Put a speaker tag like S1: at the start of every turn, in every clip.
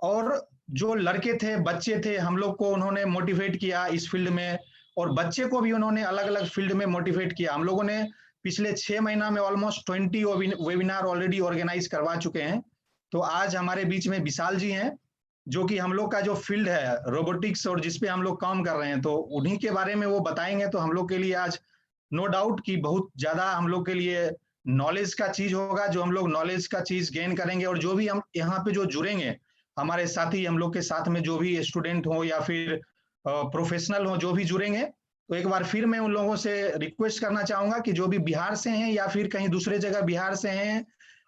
S1: और जो लड़के थे, बच्चे थे, हम लोग को उन्होंने मोटिवेट किया इस फील्ड में, और बच्चे को भी उन्होंने अलग अलग फील्ड में मोटिवेट किया। हम लोगों ने पिछले 6 महीना में ऑलमोस्ट 20 वेबिनार ऑलरेडी ऑर्गेनाइज करवा चुके हैं। तो आज हमारे बीच में विशाल जी हैं, जो कि हम लोग का जो फील्ड है रोबोटिक्स और जिसपे हम लोग काम कर रहे हैं, तो उन्हीं के बारे में वो बताएंगे। तो हम लोग के लिए आज नो डाउट कि बहुत ज्यादा हम लोग के लिए नॉलेज का चीज होगा, जो हम लोग नॉलेज का चीज गेन करेंगे। और जो भी हम यहाँ पे जो जुड़ेंगे, हमारे साथी हम लोग के साथ में जो भी स्टूडेंट हो या फिर प्रोफेशनल हो, जो भी जुड़ेंगे, तो एक बार फिर मैं उन लोगों से रिक्वेस्ट करना चाहूंगा कि जो भी बिहार से हैं या फिर कहीं दूसरे जगह बिहार से हैं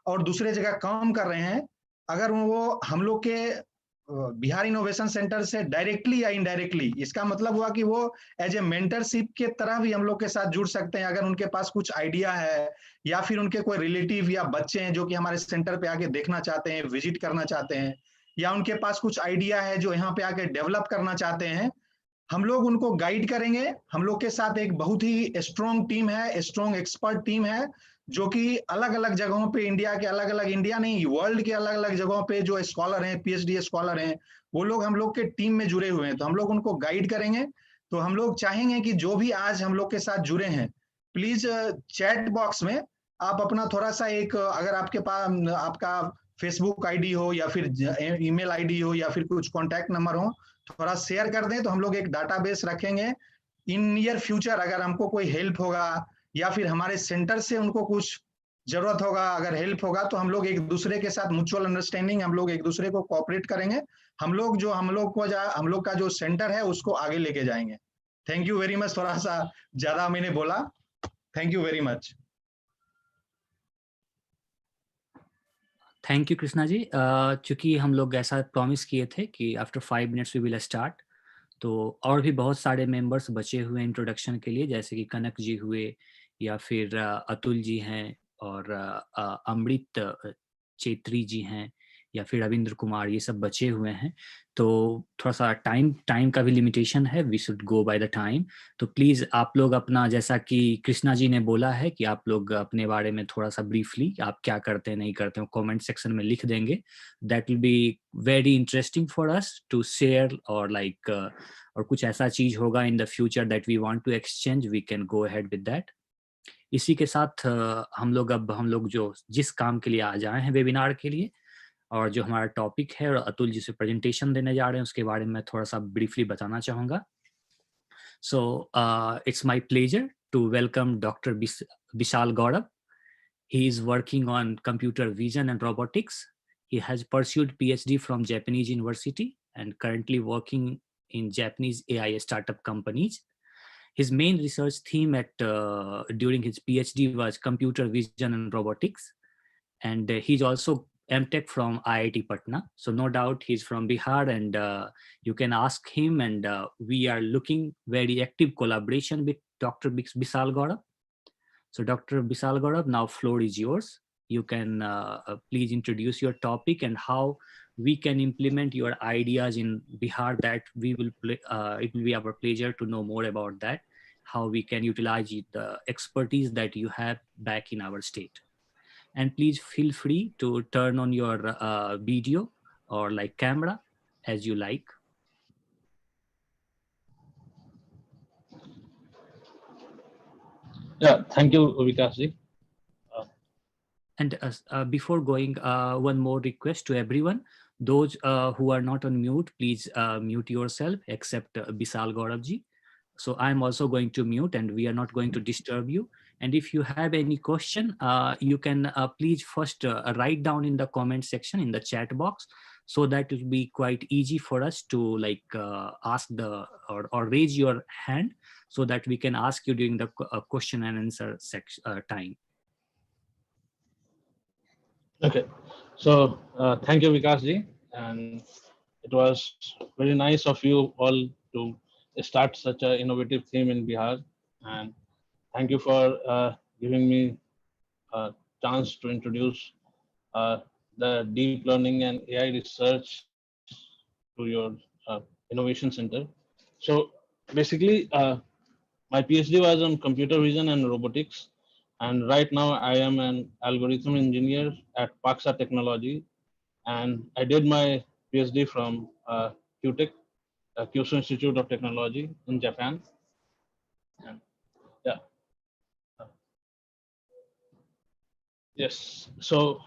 S1: और दूसरे जगह काम कर रहे हैं, अगर वो हम लोग के बिहार इनोवेशन सेंटर से डायरेक्टली या इनडायरेक्टली, इसका मतलब हुआ कि वो एज ए मेंटरशिप के तरह भी हम लोग के साथ जुड़ सकते हैं। अगर उनके पास कुछ आइडिया है या फिर उनके कोई रिलेटिव या बच्चे हैं जो कि हमारे सेंटर पे आके देखना चाहते हैं, विजिट करना चाहते हैं, या उनके पास कुछ आइडिया है जो यहाँ पे आके डेवलप करना चाहते हैं, हम लोग उनको गाइड करेंगे। हम लोग के साथ एक बहुत ही स्ट्रॉन्ग टीम है, स्ट्रॉन्ग एक्सपर्ट टीम है, जो कि अलग अलग जगहों पे, इंडिया के अलग अलग, इंडिया नहीं वर्ल्ड के अलग अलग जगहों पे जो स्कॉलर हैं, पीएचडी स्कॉलर हैं, वो लोग हम लोग के टीम में जुड़े हुए हैं। तो हम लोग उनको गाइड करेंगे। तो हम लोग चाहेंगे कि जो भी आज हम लोग के साथ जुड़े हैं, प्लीज चैट बॉक्स में आप अपना थोड़ा सा एक, अगर आपके पास आपका फेसबुक आईडी हो या फिर ईमेल आईडी हो या फिर कुछ कॉन्टैक्ट नंबर हो, थोड़ा शेयर कर दें। तो हम लोग एक डाटाबेस रखेंगे। इन नियर फ्यूचर अगर हमको कोई हेल्प होगा या फिर हमारे सेंटर से उनको कुछ जरूरत होगा, अगर हेल्प होगा, तो हम लोग एक दूसरे के साथ म्यूचुअल अंडरस्टैंडिंग, हम लोग एक दूसरे को कोऑपरेट करेंगे। हम लोग का जो सेंटर है उसको आगे लेके जाएंगे। Thank you very much. थोड़ा सा ज्यादा मैंने बोला, thank you very much.
S2: Thank you Krishna ji. चूंकि हम लोग ऐसा प्रॉमिस किए थे कि after 5 minutes we will start, तो और भी बहुत सारे मेंबर्स बचे हुए हैं इंट्रोडक्शन के लिए, जैसे कि कनक जी हुए या फिर अतुल जी हैं और अमृत चेत्री जी हैं या फिर रविंद्र कुमार, ये सब बचे हुए हैं। तो थोड़ा सा टाइम का भी लिमिटेशन है, we should go by the time. तो प्लीज़ आप लोग अपना, जैसा कि कृष्णा जी ने बोला है कि आप लोग अपने बारे में थोड़ा सा ब्रीफली आप क्या करते हैं नहीं करते हैं कमेंट सेक्शन में लिख देंगे। That will be very interesting for us to share, और लाइक और कुछ ऐसा चीज होगा in the future that we want to exchange, we can go ahead with that. इसी के साथ हम लोग जो जिस काम के लिए आ जाए हैं वेबिनार के लिए, और जो हमारा टॉपिक है, और अतुल जी से प्रेजेंटेशन देने जा रहे हैं, उसके बारे में मैं थोड़ा सा ब्रीफली बताना चाहूँगा। So it's my pleasure to welcome doctor Vishal Gaurav. He is working on computer vision and robotics. He has pursued PhD from Japanese university and currently working in Japanese AI startup companies. His main research theme during his PhD was computer vision and robotics. And he's also MTech from IIT Patna. So no doubt he's from Bihar, and you can ask him. And we are looking very active collaboration with Dr. Bisal Gaurav. So Dr. Bisal Gaurav, now floor is yours. You can please introduce your topic and how we can implement your ideas in Bihar. That it will be our pleasure to know more about that, how we can utilize the expertise that you have back in our state. And please feel free to turn on your video or like camera as you like.
S3: Yeah, thank you, Vikas ji.
S2: And before going, one more request to everyone. Those who are not on mute, please mute yourself, except Bisal Gaurav ji. So I'm also going to mute, and we are not going to disturb you. And if you have any question, you can please first write down in the comment section in the chat box, so that it will be quite easy for us to like ask or raise your hand, so that we can ask you during the question and answer time.
S3: Okay, so thank you, Vikas ji, and it was very nice of you all to start such an innovative theme in Bihar, and thank you for giving me a chance to introduce the deep learning and AI research to your innovation center. So basically, my PhD was on computer vision and robotics. And right now I am an algorithm engineer at Paksa Technology. And I did my PhD from QTech, Kyushu Institute of Technology in Japan. And yeah. Yes. So,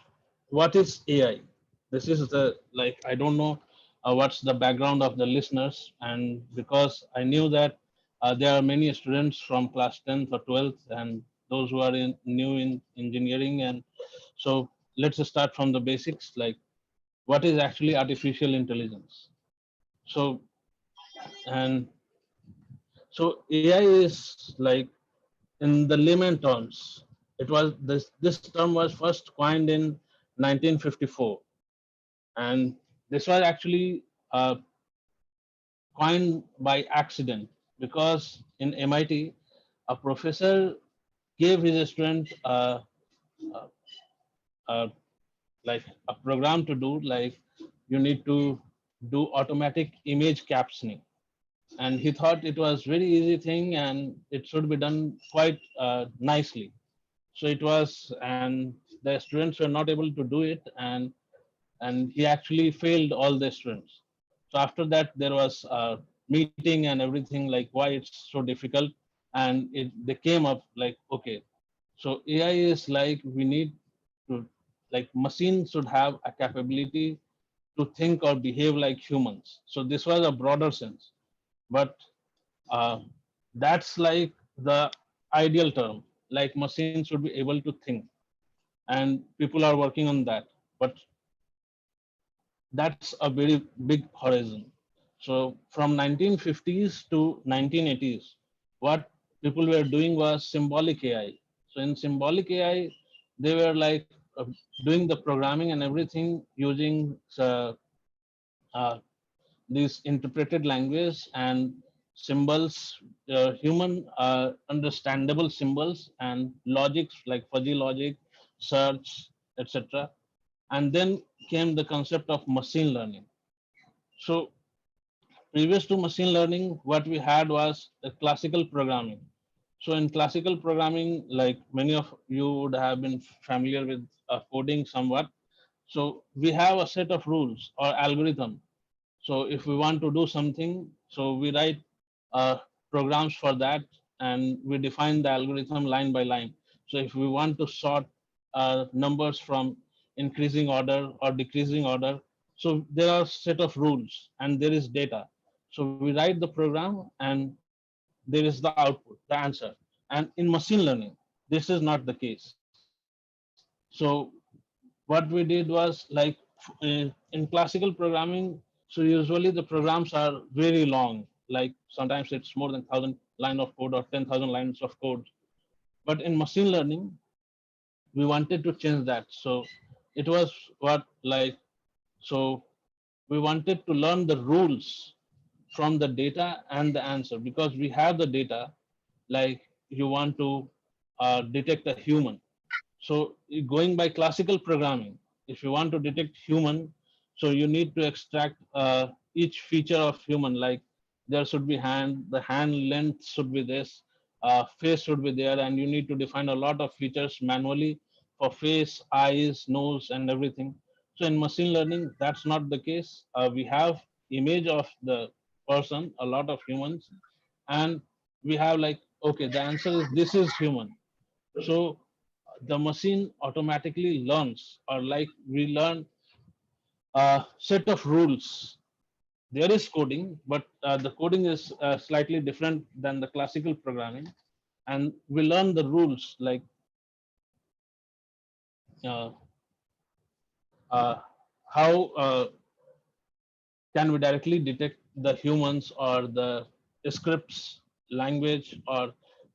S3: what is AI? This is the like I don't know what's the background of the listeners, and because I knew that there are many students from class 10th or 12th, and those who are new in engineering, and so let's start from the basics. Like, what is actually artificial intelligence? So, and so AI is like in the layman terms, it was this term was first coined in 1954, and this was actually coined by accident because in MIT, a professor gave his student uh, uh, like a program to do, like you need to do automatic image captioning, and he thought it was very easy thing and it should be done quite nicely. So it was, and the students were not able to do it, and he actually failed all the students. So after that, there was a meeting and everything, like why it's so difficult, and they came up like, okay, so AI is like we need to, like machines should have a capability to think or behave like humans. So this was a broader sense, but uh, that's like the ideal term. Like machines should be able to think, and people are working on that. But that's a very big horizon. So from 1950s to 1980s, what people were doing was symbolic AI. So in symbolic AI, they were like doing the programming and everything using uh, these interpreted language and symbols, human understandable symbols and logics like fuzzy logic, search, etc. And then came the concept of machine learning. So previous to machine learning, what we had was a classical programming. So in classical programming, like many of you would have been familiar with coding somewhat. So we have a set of rules or algorithm. So if we want to do something, so we write programs for that, and we define the algorithm line by line. So if we want to sort numbers from increasing order or decreasing order, so there are set of rules and there is data. So we write the program and there is the output, the answer. And in machine learning, this is not the case. So what we did was like in classical programming, so usually the programs are very long, like sometimes it's more than 1,000 line of code or 10,000 lines of code. But in machine learning, we wanted to change that. So it was what like, so we wanted to learn the rules from the data and the answer, because we have the data. Like you want to detect a human, so going by classical programming, if you want to detect human, so you need to extract each feature of human. Like there should be hand, the hand length should be this, face should be there, and you need to define a lot of features manually for face, eyes, nose, and everything. So in machine learning, that's not the case. We have image of the person, a lot of humans, and we have like, okay, the answer is this is human. So the machine automatically learns, or like we learn a set of rules. There is coding, but the coding is slightly different than the classical programming, and we learn the rules, like uh, uh, how can we directly detect the humans or the scripts, language or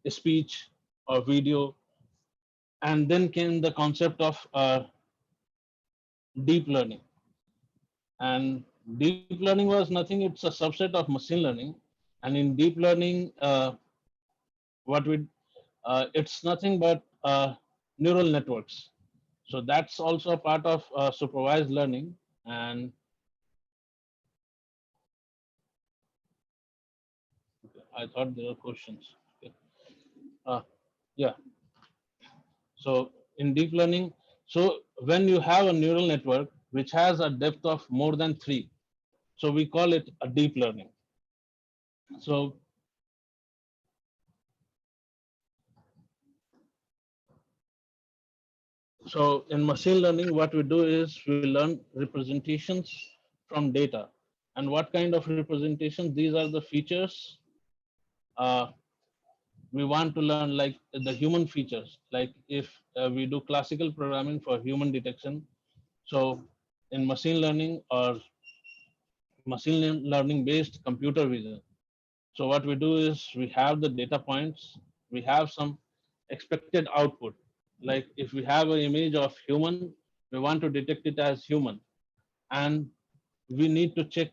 S3: speech or video. And then came the concept of deep learning. And deep learning was nothing, it's a subset of machine learning. And in deep learning, what we it's nothing but neural networks. So that's also a part of supervised learning. And I thought there were questions. Okay. uh, yeah, so in deep learning, so when you have a neural network which has a depth of more than 3, So we call it a deep learning. So in machine learning, what we do is we learn representations from data. And what kind of representations? These are the features uh, we want to learn, like the human features. Like if we do classical programming for human detection, so in machine learning or machine learning based computer vision. So what we do is we have the data points, we have some expected output. Like if we have an image of human, we want to detect it as human, and we need to check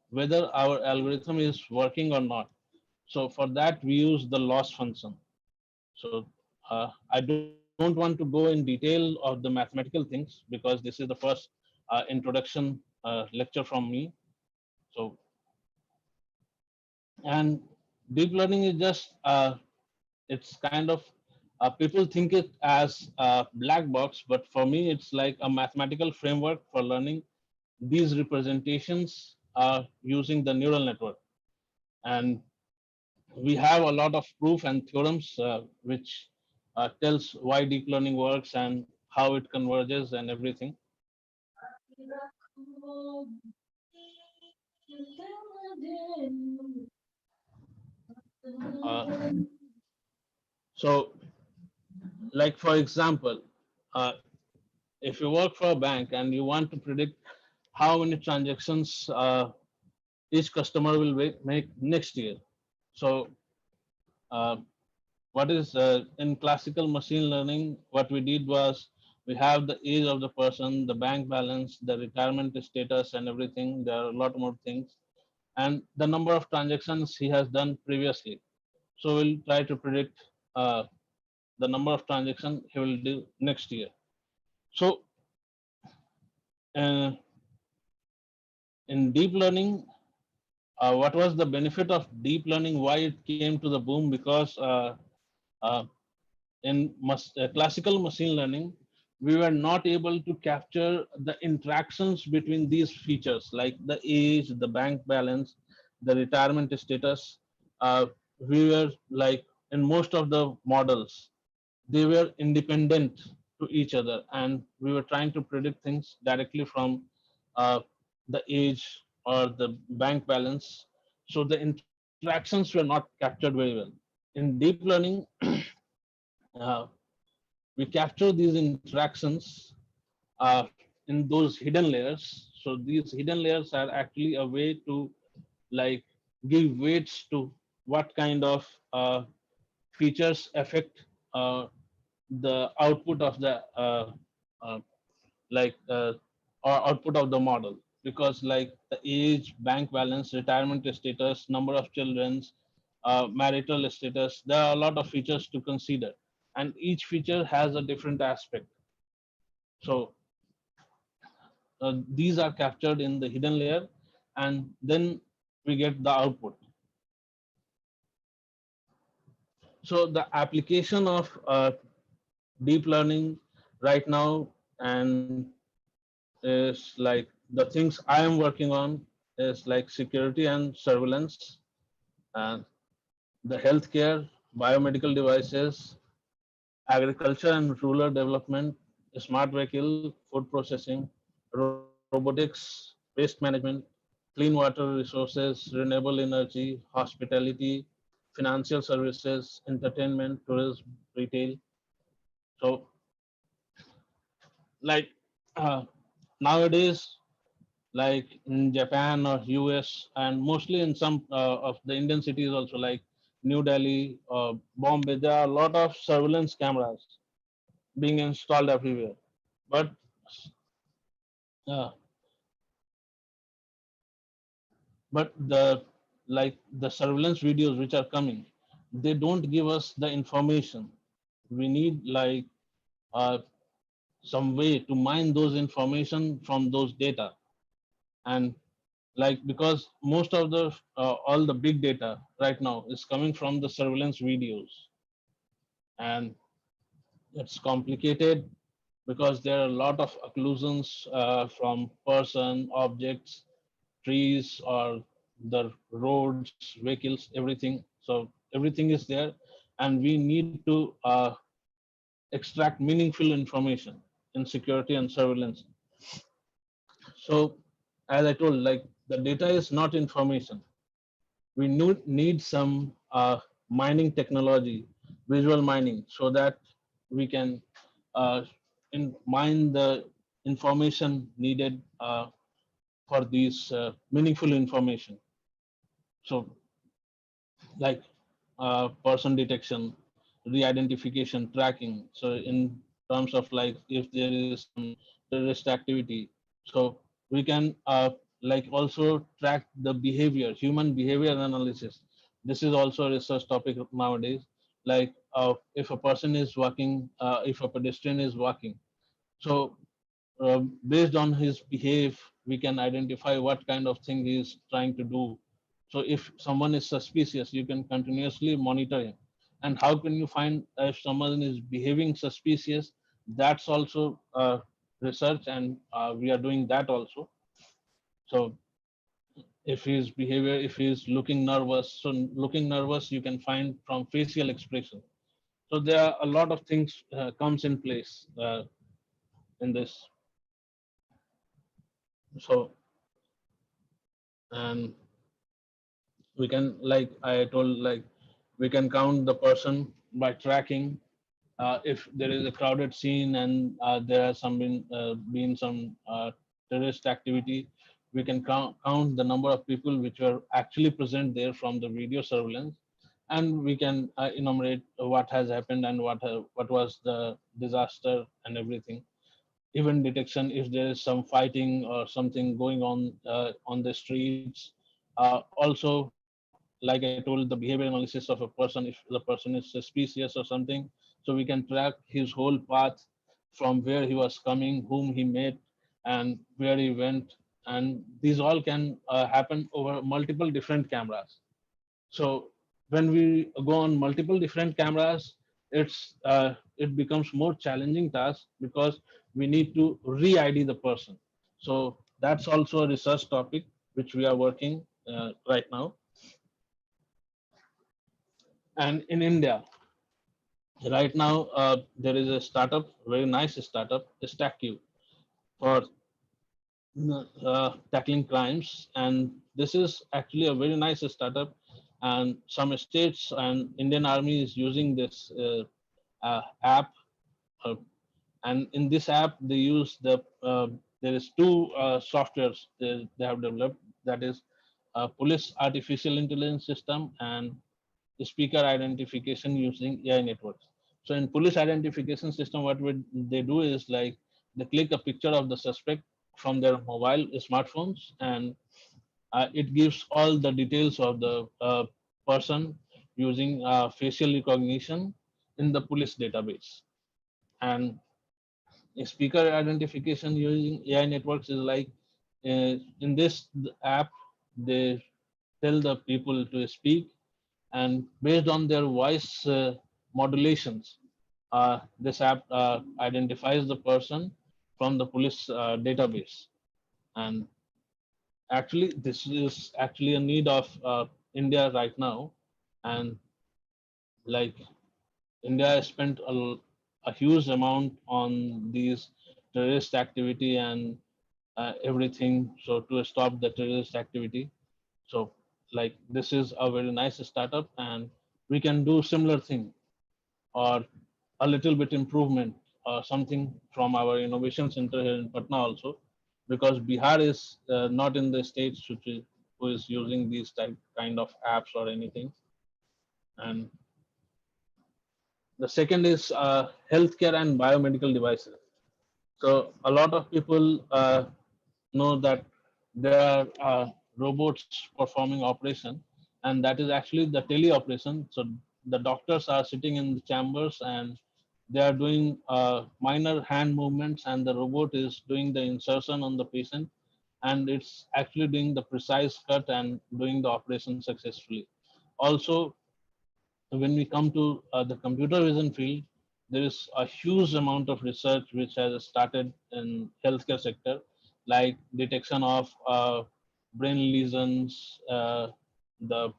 S3: whether our algorithm is working or not. So for that, we use the loss function. So I don't want to go in detail of the mathematical things because this is the first introduction lecture from me. So, and deep learning is just it's kind of people think it as a black box, but for me it's like a mathematical framework for learning these representations using the neural network. And we have a lot of proof and theorems which tells why deep learning works and how it converges and everything. Uh, so, like for example, uh, if you work for a bank and you want to predict how many transactions each customer will make next year. So, uh, what is in classical machine learning, what we did was we have the age of the person, the bank balance, the retirement status, and everything. There are a lot more things, and the number of transactions he has done previously. So, we'll try to predict the number of transactions he will do next year. So, uh, in deep learning, what was the benefit of deep learning? Why it came to the boom? Because uh, in classical machine learning, we were not able to capture the interactions between these features like the age, the bank balance, the retirement status. We were like in most of the models, they were independent to each other, and we were trying to predict things directly from uh, the age or the bank balance. So the interactions were not captured very well. In deep learning, uh, we capture these interactions in those hidden layers. So these hidden layers are actually a way to like give weights to what kind of features affect the output of the uh, like or output of the model, because like the age, bank balance, retirement status, number of children, marital status, there are a lot of features to consider, and each feature has a different aspect. So these are captured in the hidden layer, and then we get the output. So the application of deep learning right now and is like the things I am working on is like security and surveillance, and the healthcare, biomedical devices, agriculture and rural development, smart vehicle, food processing, robotics, waste management, clean water resources, renewable energy, hospitality, financial services, entertainment, tourism, retail. So, like uh, nowadays, like in Japan or US, and mostly in some of the Indian cities also, like New Delhi, Bombay, there are a lot of surveillance cameras being installed everywhere. But uh, the like the surveillance videos which are coming, they don't give us the information. We need like uh, some way to mine those information from those data, and like because most of the all the big data right now is coming from the surveillance videos, and it's complicated because there are a lot of occlusions from person objects trees or the roads, vehicles, everything. So everything is there, and we need to extract meaningful information in security and surveillance. So as I told, like the data is not information. We need some mining technology, visual mining, so that we can uh, mine the information needed for these meaningful information. So like person detection, re-identification, tracking. So in terms of like if there is some terrorist activity, so we can like also track the behavior, human behavior analysis. This is also a research topic nowadays. Like if a person is walking, if a pedestrian is walking, so based on his behave, we can identify what kind of thing he is trying to do. So if someone is suspicious, you can continuously monitor him. And how can you find if someone is behaving suspicious? That's also research, and we are doing that also. So if his behavior, if he's looking nervous, so looking nervous, you can find from facial expression. So there are a lot of things comes in place in this. So and we can, like I told, like we can count the person by tracking. If there is a crowded scene and there has been some terrorist activity, we can count the number of people which were actually present there from the video surveillance, and we can enumerate what has happened and what was the disaster and everything. Even detection, if there is some fighting or something going on the streets. Also, like I told, the behavior analysis of a person, if the person is suspicious or something, so we can track his whole path from where he was coming, whom he met, and where he went. And these all can happen over multiple different cameras. So when we go on multiple different cameras, it becomes more challenging task because we need to re-ID the person. So that's also a research topic which we are working right now. And in India, right now, there is a startup, very nice startup, StackQ, for tackling crimes. And this is actually a very nice startup. And some states and Indian Army is using this app. Uh, and in this app, they use there is two softwares they have developed. That is Police Artificial Intelligence System and speaker identification using AI networks. So in police identification system, what they do is like they click a picture of the suspect from their mobile smartphones, and it gives all the details of the person using facial recognition in the police database. And speaker identification using AI networks is like in this app, they tell the people to speak, and based on their voice modulations, this app identifies the person from the police database. And actually, this is actually a need of India right now. And like India has spent a huge amount on these terrorist activity and everything, so to stop the terrorist activity. So like this is a very nice startup, and we can do similar thing or a little bit improvement or something from our innovation center here in Patna also, because Bihar is not in the states who is using these kind of apps or anything. And the second is healthcare and biomedical devices. So a lot of people know that there are robots performing operation, and that is actually the teleoperation. So the doctors are sitting in the chambers and they are doing minor hand movements, and the robot is doing the insertion on the patient, and it's actually doing the precise cut and doing the operation successfully. Also, when we come to the computer vision field, there is a huge amount of research which has started in healthcare sector, like detection of brain lesions, the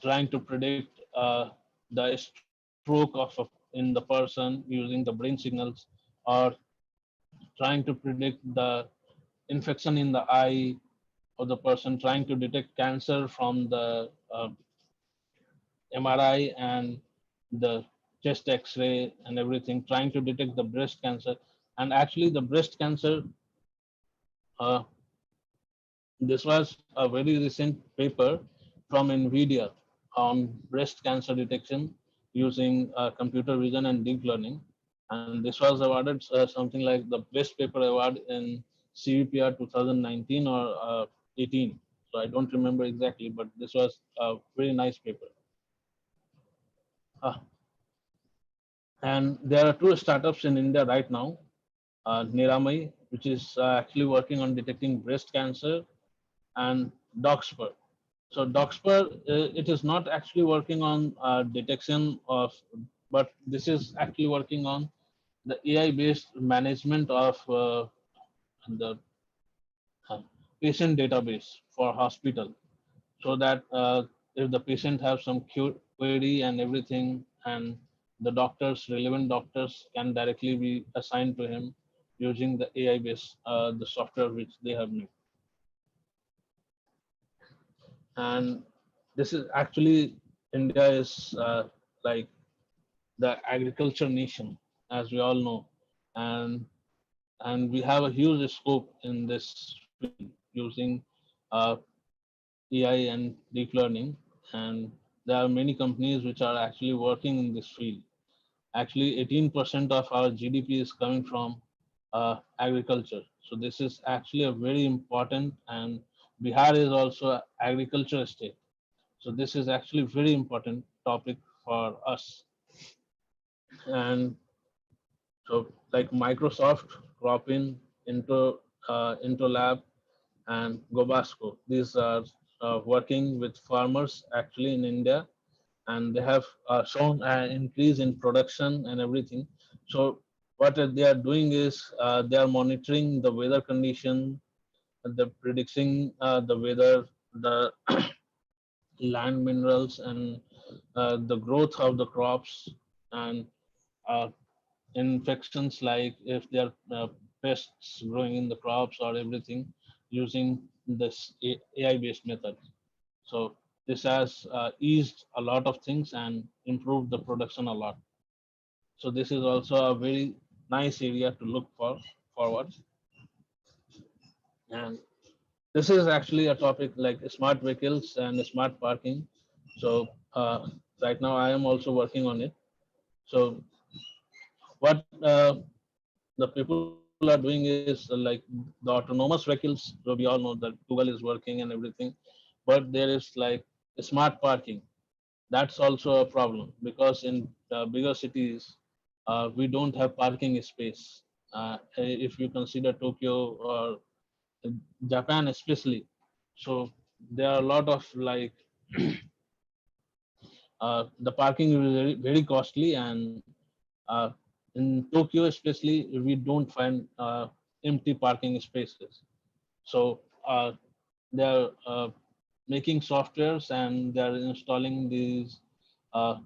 S3: trying to predict the stroke in the person using the brain signals, or trying to predict the infection in the eye of the person, trying to detect cancer from the MRI and the chest X-ray and everything, trying to detect the breast cancer. And actually, the breast cancer, uh, this was a very recent paper from NVIDIA on breast cancer detection using computer vision and deep learning. And this was awarded something like the best paper award in CVPR 2019 or 18. So I don't remember exactly, but this was a very nice paper. Uh, and there are two startups in India right now, Niramai, which is actually working on detecting breast cancer, and Doxper. So Doxper, it is not actually working on detection of, but this is actually working on the AI-based management of the uh, patient database for hospital, so that if the patient have some query and everything, and the doctors, relevant doctors, can directly be assigned to him using the AI-based the software which they have made. And this is actually, India is like the agriculture nation, as we all know, and we have a huge scope in this field using uh, AI and deep learning, and there are many companies which are actually working in this field. Actually, 18% of our GDP is coming from agriculture. So this is actually a very important, and Bihar is also an agriculture state. So this is actually very important topic for us. And so like Microsoft, Cropin, Intolab, and Gobasco, these are working with farmers actually in India, and they have shown an increase in production and everything. So what they are doing is they are monitoring the weather condition, the predicting the weather, the land minerals, and the growth of the crops, and uh, infections, like if there are pests growing in the crops or everything, using this AI based method. So this has eased a lot of things and improved the production a lot. So this is also a very nice area to look forward. And this is actually a topic like smart vehicles and smart parking. So right now I am also working on it. So what the people are doing is like the autonomous vehicles. So we all know that Google is working and everything, but there is like smart parking. That's also a problem because in bigger cities, we don't have parking space. If you consider Tokyo or Japan especially, so there are a lot of like the parking is very, very costly, and uh, in Tokyo especially, we don't find empty parking spaces. So they are making softwares, and they are installing these uh,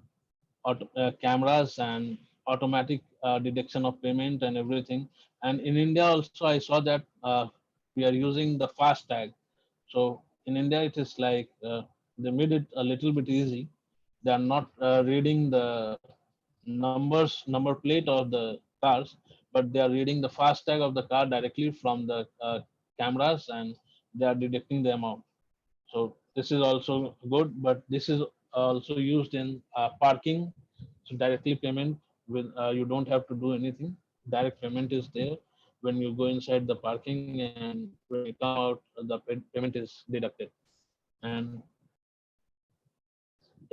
S3: cameras and automatic detection of payment and everything. And in India also, I saw that we are using the fast tag. So in India, it is like they made it a little bit easy. They are not reading the number plate of the cars, but they are reading the fast tag of the car directly from the cameras, and they are detecting the amount. So this is also good, but this is also used in parking. So directly payment with you don't have to do anything. Direct payment is there when you go inside the parking, and when you come out, the payment is deducted. And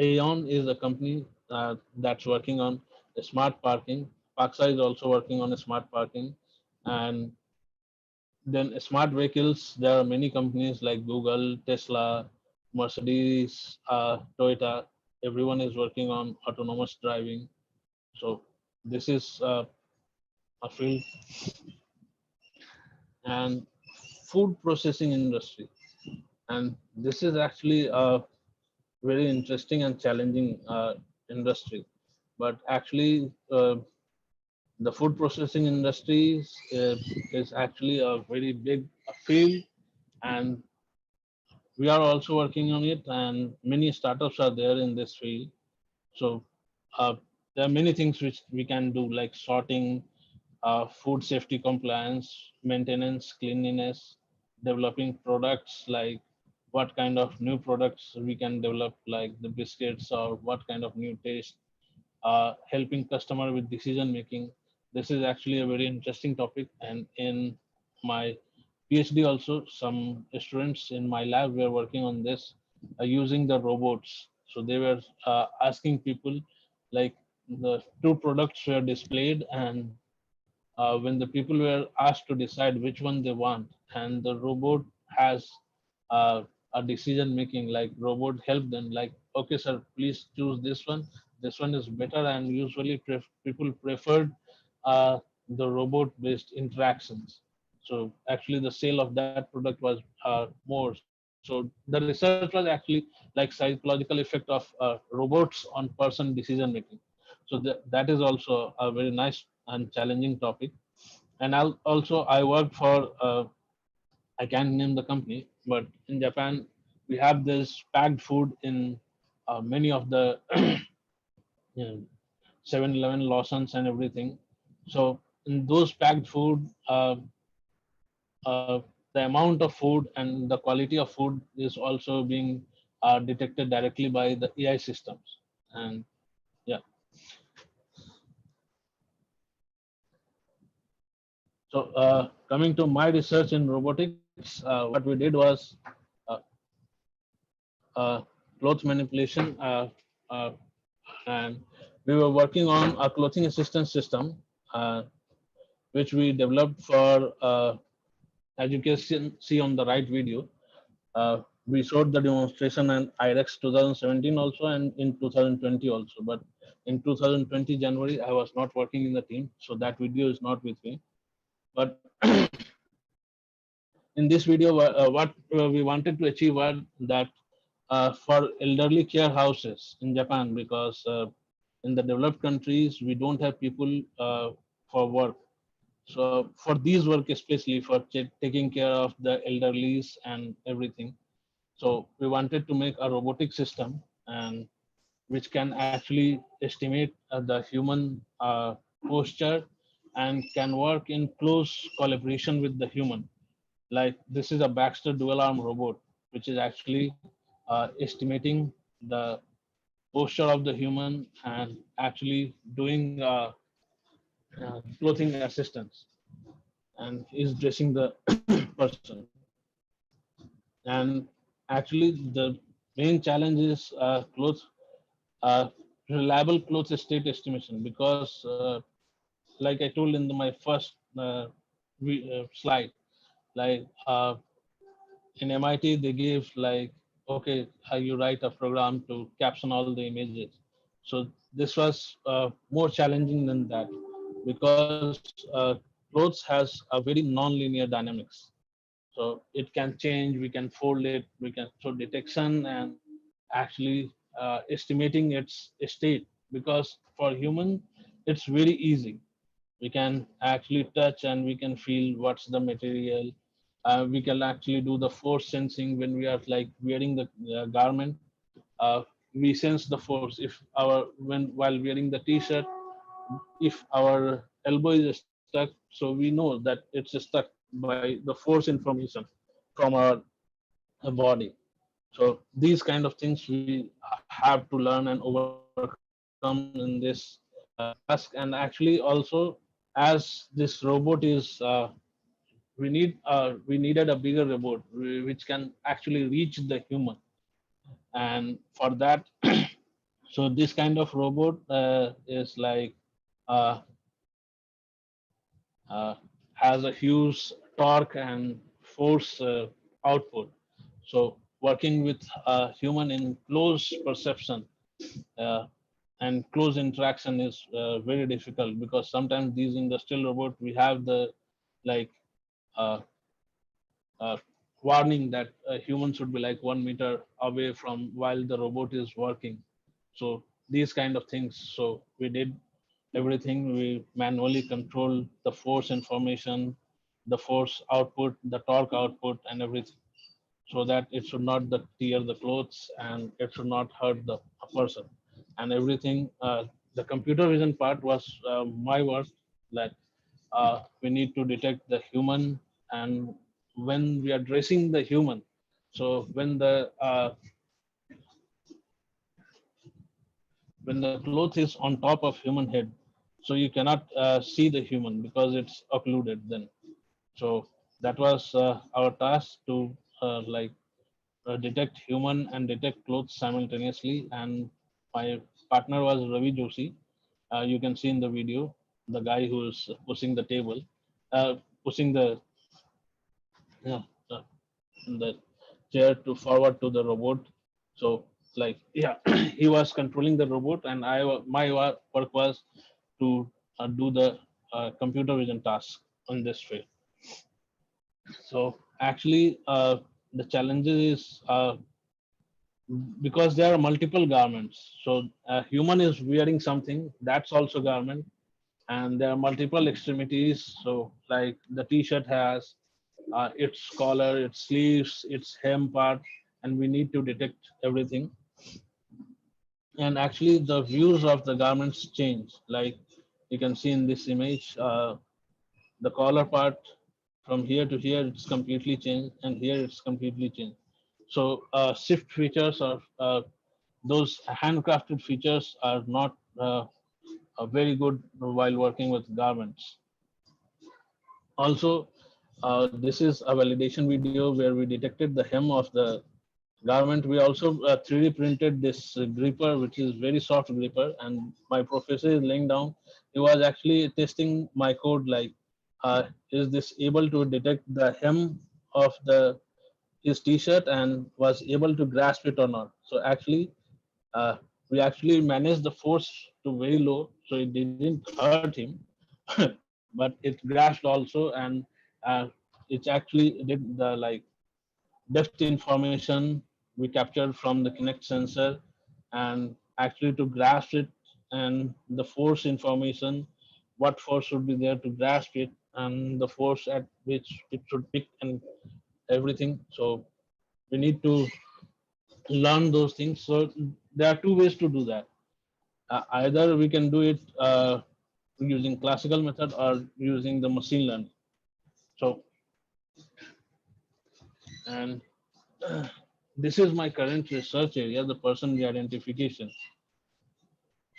S3: Aeon is a company that's working on smart parking. Paxa is also working on a smart parking, and then smart vehicles. There are many companies like Google, Tesla, Mercedes, Toyota. Everyone is working on autonomous driving. So this is a field, and food processing industry. And this is actually a very interesting and challenging industry. But actually, the food processing industry is actually a very big field, and we are also working on it. And many startups are there in this field. So uh, there are many things which we can do, like sorting, food safety compliance, maintenance, cleanliness, developing products, like what kind of new products we can develop, like the biscuits, or what kind of new taste, helping customer with decision making. This is actually a very interesting topic. And in my PhD also, some students in my lab were working on this, using the robots. So they were asking people, like, the two products were displayed, and when the people were asked to decide which one they want, and the robot has a decision making, like robot help them, like, okay sir, please choose this one is better. And usually people preferred the robot based interactions. So actually the sale of that product was more. So the research was actually like psychological effect of robots on person decision making. So that is also a very nice and challenging topic. And I worked for, I can't name the company, but in Japan we have this packed food in many of the you know, 7-Eleven, Lawson's, and everything. So in those packed food, uh, the amount of food and the quality of food is also being detected directly by the AI systems. And yeah, so coming to my research in robotics, what we did was uh, cloth manipulation, uh, and we were working on a clothing assistance system, uh, which we developed for, as you can see on the right video. We showed the demonstration in IREX 2017 also, and in 2020 also. But in 2020 January, I was not working in the team, so that video is not with me. But in this video, what we wanted to achieve was that for elderly care houses in Japan, because in the developed countries we don't have people for work. So for these work, especially for taking care of the elderlies and everything, so we wanted to make a robotic system, and which can actually estimate the human posture, and can work in close collaboration with the human. Like, this is a Baxter dual arm robot, which is actually estimating the posture of the human, and actually doing clothing assistance, and is dressing the person. And actually the main challenge is uh, reliable clothes state estimation, because like I told in my first slide, like in MIT they give, like, okay, you write a program to caption all the images. So this was more challenging than that, because clothes has a very non-linear dynamics. So it can change, we can fold it, we can, so detection and actually estimating its state. Because for human it's very easy, we can actually touch and we can feel what's the material. We can actually do the force sensing when we are like wearing the garment. uh, we sense the force if our, when while wearing the t-shirt, if our elbow is stuck, so we know that it's stuck by the force information from our body. So these kind of things we have to learn and overcome in this task. And actually also, as this robot is we needed a bigger robot which can actually reach the human. And for that, so this kind of robot is like uh, uh, has a huge torque and force output. So working with a human in close perception uh, and close interaction is very difficult, because sometimes these industrial robots we have the, like, uh, warning that a human should be like 1 meter away from while the robot is working. So these kind of things. So we did everything. We manually control the force information, the force output, the torque output, and everything, so that it should not tear the clothes and it should not hurt the a person. And everything, the computer vision part was my work, that we need to detect the human, and when we are dressing the human, so when the cloth is on top of human head, so you cannot see the human because it's occluded then. So that was our task to detect human and detect clothes simultaneously. And my partner was Ravi Joshi. You can see in the video the guy who is pushing the table, pushing yeah, uh, the chair to forward to the robot. So like yeah, he was controlling the robot, and work was to do the computer vision task on this field. So actually, the challenges is because there are multiple garments. So a human is wearing something that's also garment, and there are multiple extremities. So like the t-shirt has its collar, its sleeves, its hem part, and we need to detect everything. And actually, the views of the garments change. Like you can see in this image, the collar part from here to here it's completely changed, and here it's completely changed. So shift features are those handcrafted features are not very good while working with garments. Also, this is a validation video where we detected the hem of the garment. We also 3D printed this gripper, which is very soft gripper, and my professor is laying down. He was actually testing my code, like, is this able to detect the hem of the his t-shirt and was able to grasp it or not. So actually, uh, we actually managed the force to very low, so it didn't hurt him, but it grasped also, and it actually did the like depth information we captured from the Kinect sensor, and actually to grasp it, and the force information, what force should be there to grasp it, and the force at which it should pick and everything. So we need to learn those things. So there are two ways to do that. Either we can do it using classical method or using the machine learning. So, and this is my current research area, the person re-identification.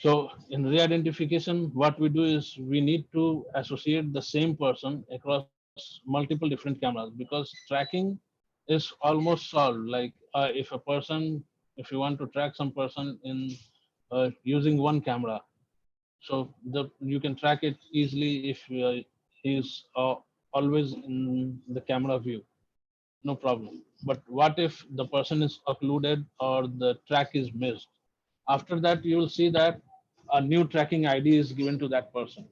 S3: So in re-identification, what we do is we need to associate the same person across multiple different cameras, because tracking is almost solved. Like if a person, if you want to track some person in using one camera, so you can track it easily if he's always in the camera view, no problem. But what if the person is occluded or the track is missed? After that, you will see that a new tracking ID is given to that person.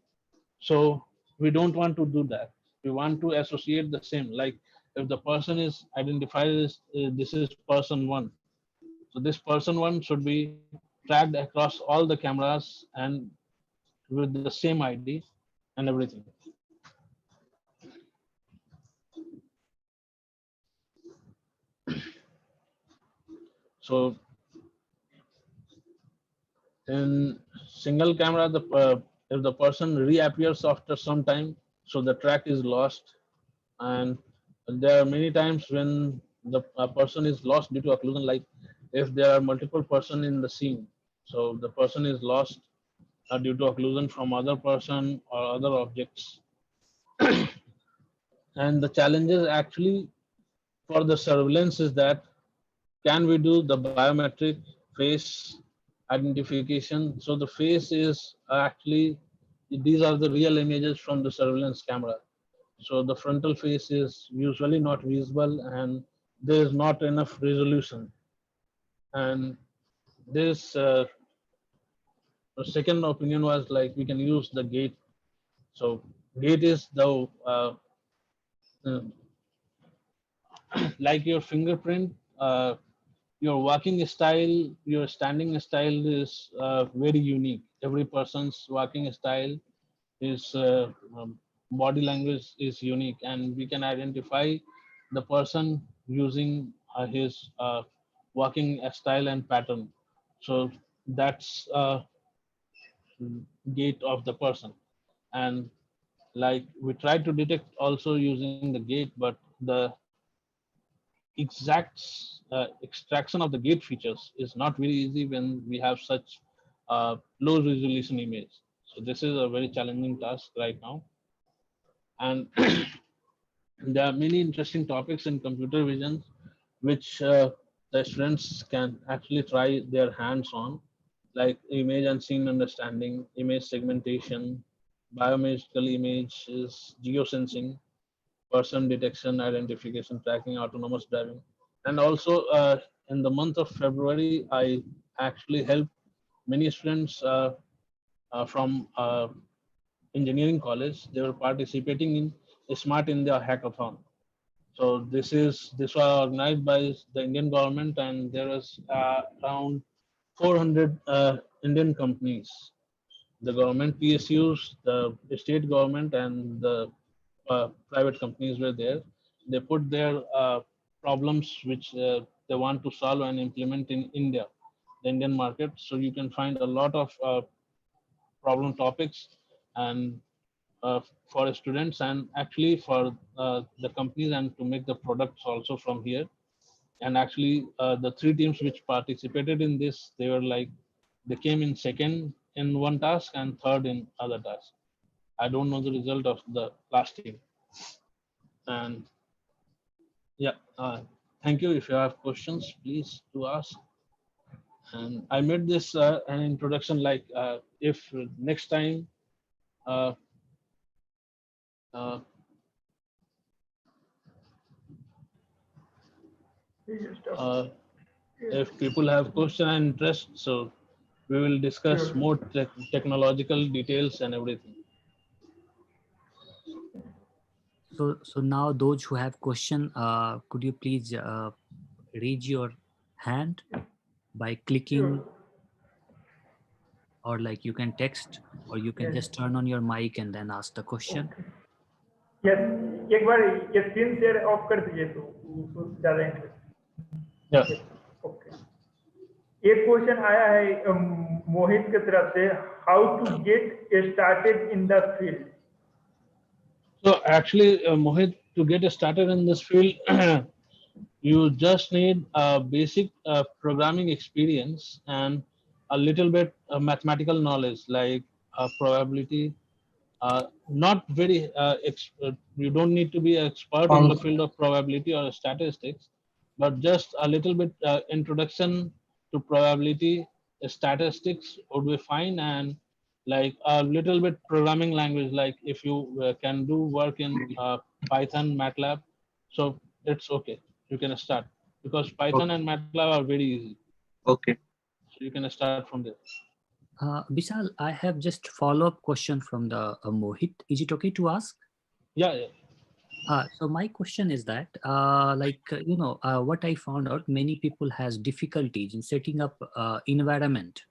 S3: So we don't want to do that. We want to associate the same. Like if the person is identified as this is person one, so this person one should be tracked across all the cameras and with the same ID and everything. So in single camera, if the person reappears after some time, so the track is lost. And there are many times when the person is lost due to occlusion, like if there are multiple person in the scene, so the person is lost due to occlusion from other person or other objects. And the challenges actually for the surveillance is that, can we do the biometric face identification? So the face is actually, these are the real images from the surveillance camera. So the frontal face is usually not visible, and there is not enough resolution. And this second opinion was like we can use the gate. So gate is the uh, like your fingerprint, your walking style, your standing style is very unique. Every person's walking style is body language is unique, and we can identify the person using his walking style and pattern. So that's gait of the person. And like we try to detect also using the gait, but the exact extraction of the gate features is not very easy when we have such low resolution image. So this is a very challenging task right now. And there are many interesting topics in computer vision which the students can actually try their hands on, like image and scene understanding, image segmentation, biomedical images, geosensing, person detection, identification, tracking, autonomous driving. And also in the month of February, I actually helped many students from engineering college. They were participating in a Smart India hackathon. So this was organized by the Indian government, and there was around 400 Indian companies, the government PSUs, the state government, and the private companies were there. They put their problems which they want to solve and implement in India, the Indian market. So you can find a lot of problem topics and for students, and actually for the companies, and to make the products also from here. And actually the three teams which participated in this, they were like, they came in second in one task and third in other task. I don't know the result of the last team. And yeah, thank you. If you have questions, please to ask. And I made this an introduction, like if next time uh, uh, uh, if people have question and interest, so we will discuss more technological details and everything.
S2: So now those who have question, could you please raise your hand by clicking, or like you can text, or you can just turn on your mic and then ask the question.
S4: Yes, एक बार ये screen share of कर दीजिए तो ज्यादा interest.
S3: Yeah.
S4: Okay, एक question आया है मोहित की तरफ से, how to get started in the field.
S3: So actually, Mohit, to get started in this field, you just need a basic programming experience and a little bit mathematical knowledge, like probability. Not very, you don't need to be an expert in the field of probability or statistics, but just a little bit introduction to probability, statistics would be fine. And like a little bit programming language, like if you can do work in Python, MATLAB, so it's okay. You can start, because Python and MATLAB are very easy.
S5: Okay.
S3: So you can start from there.
S2: Vishal, I have just follow-up question from the Mohit. Is it okay to ask?
S3: Yeah.
S2: So my question is that, what I found out, many people has difficulties in setting up environment,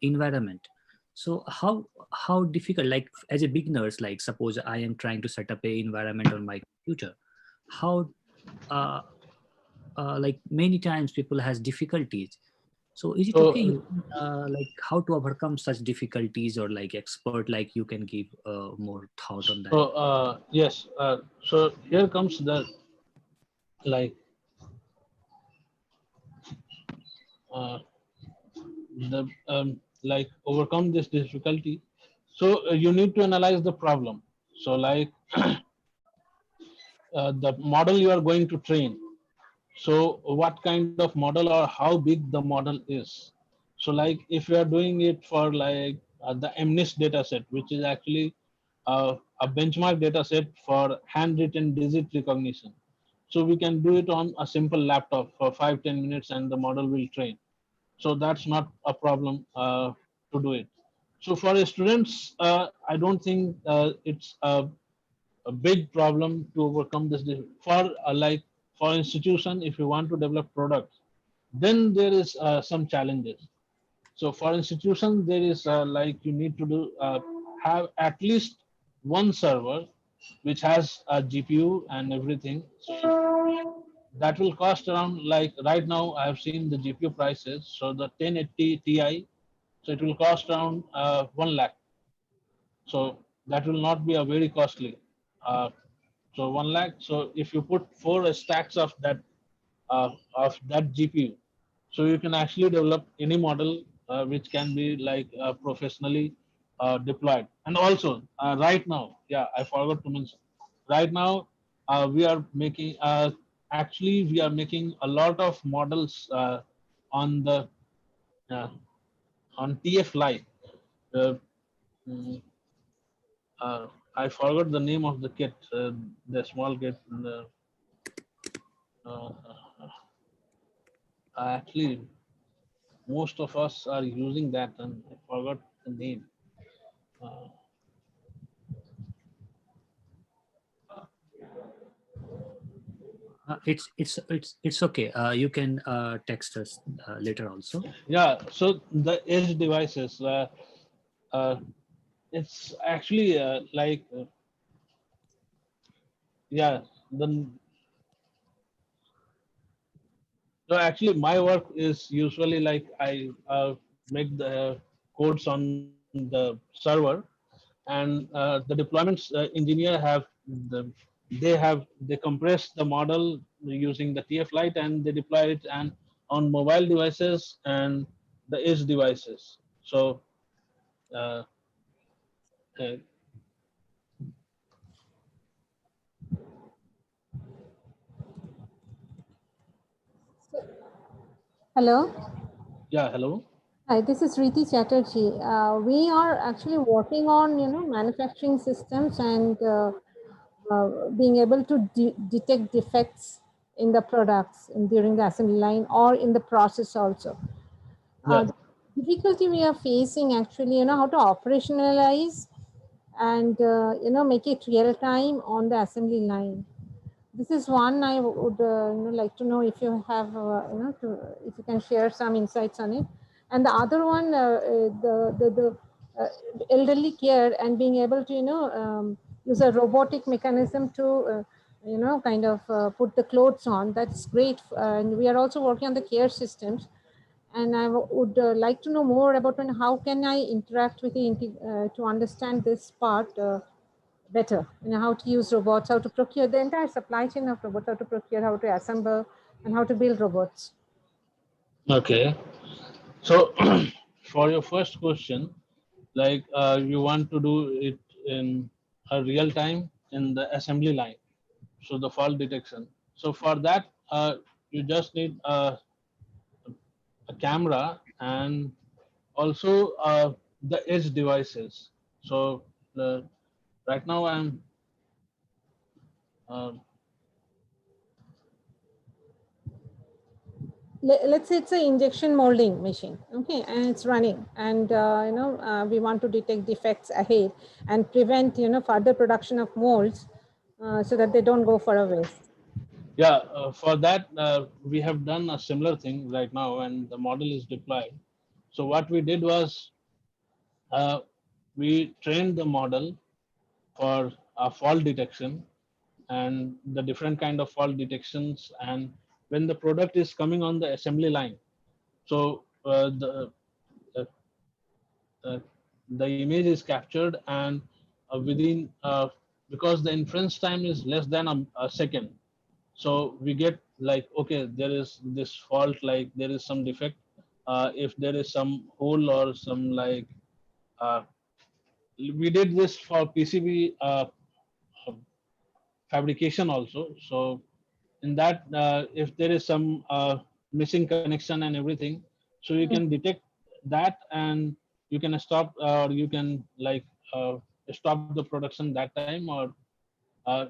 S2: environment. So how difficult, like as a beginners, like suppose I am trying to set up a environment on my computer, how like many times people has difficulties. So is it okay, like how to overcome such difficulties, or like expert, like you can give more thought on that?
S3: So yes, so here comes the overcome this difficulty. So you need to analyze the problem. So like the model you are going to train. So what kind of model or how big the model is. So like if you are doing it for like the MNIST data set, which is actually a benchmark data set for handwritten digit recognition. So we can do it on a simple laptop for 5-10 minutes and the model will train. So that's not a problem to do it. So for students, I don't think it's a a big problem to overcome this. For like for institution, if you want to develop products, then there is some challenges. So for institution, there is like you need to do have at least one server which has a GPU and everything. So that will cost around, like right now I have seen the GPU prices. So the 1080 Ti, so it will cost around 1 lakh. So that will not be a very costly. Uh, so 1 lakh. So if you put 4 stacks of that GPU, so you can actually develop any model which can be like professionally deployed. And also right now, yeah, I forgot to mention. Right now, we are making actually we are making a lot of models on the uh, on TF Lite. Uh, mm, I forgot the name of the kit, the small kit. Uh, actually, most of us are using that, and I forgot the name. Uh,
S2: It's okay. You can text us later also.
S3: yeah, so the edge devices, uh, it's actually yeah, the so actually my work is usually like I make the codes on the server, and the deployments engineer have the they compress the model using the TF Lite, and they deploy it and on mobile devices and the edge devices. So uh, uh,
S5: Hello.
S3: yeah, hello.
S5: Hi, this is Riti Chatterjee. We are actually working on, manufacturing systems and being able to detect defects in the products during the assembly line or in the process also.
S3: Yeah,
S5: The difficulty we are facing actually, how to operationalize and, make it real time on the assembly line. This is one I would like to know if you have, if you can share some insights on it. And the other one, the elderly care and being able to, use a robotic mechanism to, kind of put the clothes on. That's great. And we are also working on the care systems. And I would like to know more about how can I interact with the to understand this part better, how to use robots, how to procure the entire supply chain of robots, how to procure, how to assemble, and how to build robots.
S3: okay. So for your first question, like you want to do it in a real time in the assembly line, so the fault detection. So for that, you just need a camera and also the edge devices. So right now I'm uh,
S5: Let's say it's an injection molding machine, okay, and it's running, and we want to detect defects ahead and prevent further production of molds so that they don't go for a waste.
S3: yeah, for that we have done a similar thing right now, and the model is deployed. So what we did was uh, we trained the model for fault detection and the different kind of fault detections, and when the product is coming on the assembly line, so uh, uh, the image is captured, and within because the inference time is less than a second, so we get like, okay, there is this fault, like there is some defect, if there is some hole or some like uh, we did this for PCB fabrication also. So in that, if there is some missing connection and everything, so you can detect that, and you can stop, or you can like stop the production that time, or uh,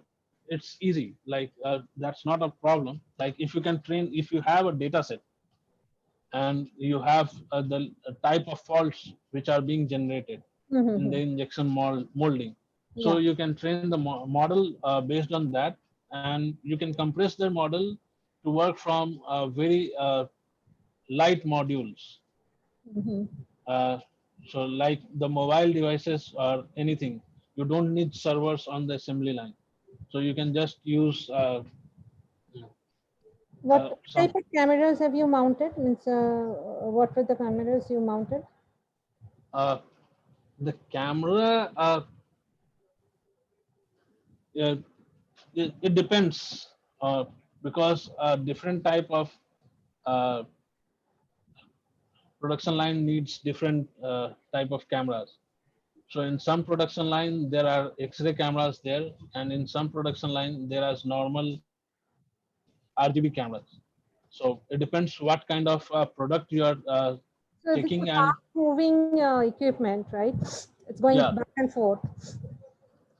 S3: it's easy, like that's not a problem. Like if you can train, if you have a data set and you have the type of faults which are being generated in the injection molding, So
S5: Yeah.
S3: you can train the model based on that, and you can compress the model to work from very light modules.
S5: Mhm.
S3: So like the mobile devices or anything, you don't need servers on the assembly line. So you can just use
S5: What
S3: some
S5: type of cameras have you mounted? Means, what were the cameras you mounted?
S3: the camera. It depends, because different type of uh, production line needs different type of cameras. So in some production line there are X-ray cameras there, and in some production line there are normal RGB cameras. So it depends what kind of product you are
S5: So if it's a
S3: taking, and
S5: fast moving equipment, right? It's going
S3: yeah,
S5: back and forth.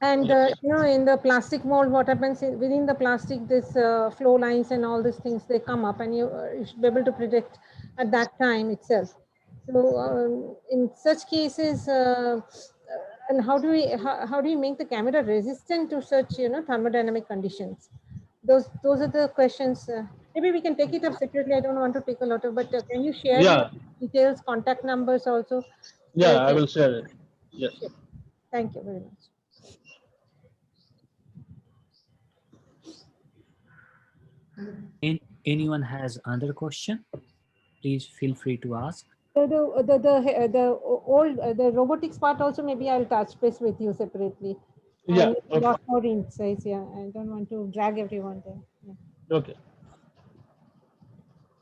S5: And
S3: yes,
S5: in the plastic mold, what happens within the plastic, this flow lines and all these things, they come up, and you should be able to predict at that time itself. So in such cases, and how do you make the camera resistant to such thermodynamic conditions? Those are the questions. Maybe we can take it up separately. I don't want to take a lot of, but can you share your
S3: yeah,
S5: details, contact numbers also? So
S3: yeah.
S5: that,
S3: I will share it. Yes.
S5: sure. Thank you very much.
S2: Anyone has another question? Please feel free to ask.
S5: So the robotics part also, maybe I'll touch base with you separately. I
S3: Yeah.
S5: need a
S3: Okay.
S5: lot more insights. Yeah, I don't want to drag everyone there. Yeah.
S3: Okay.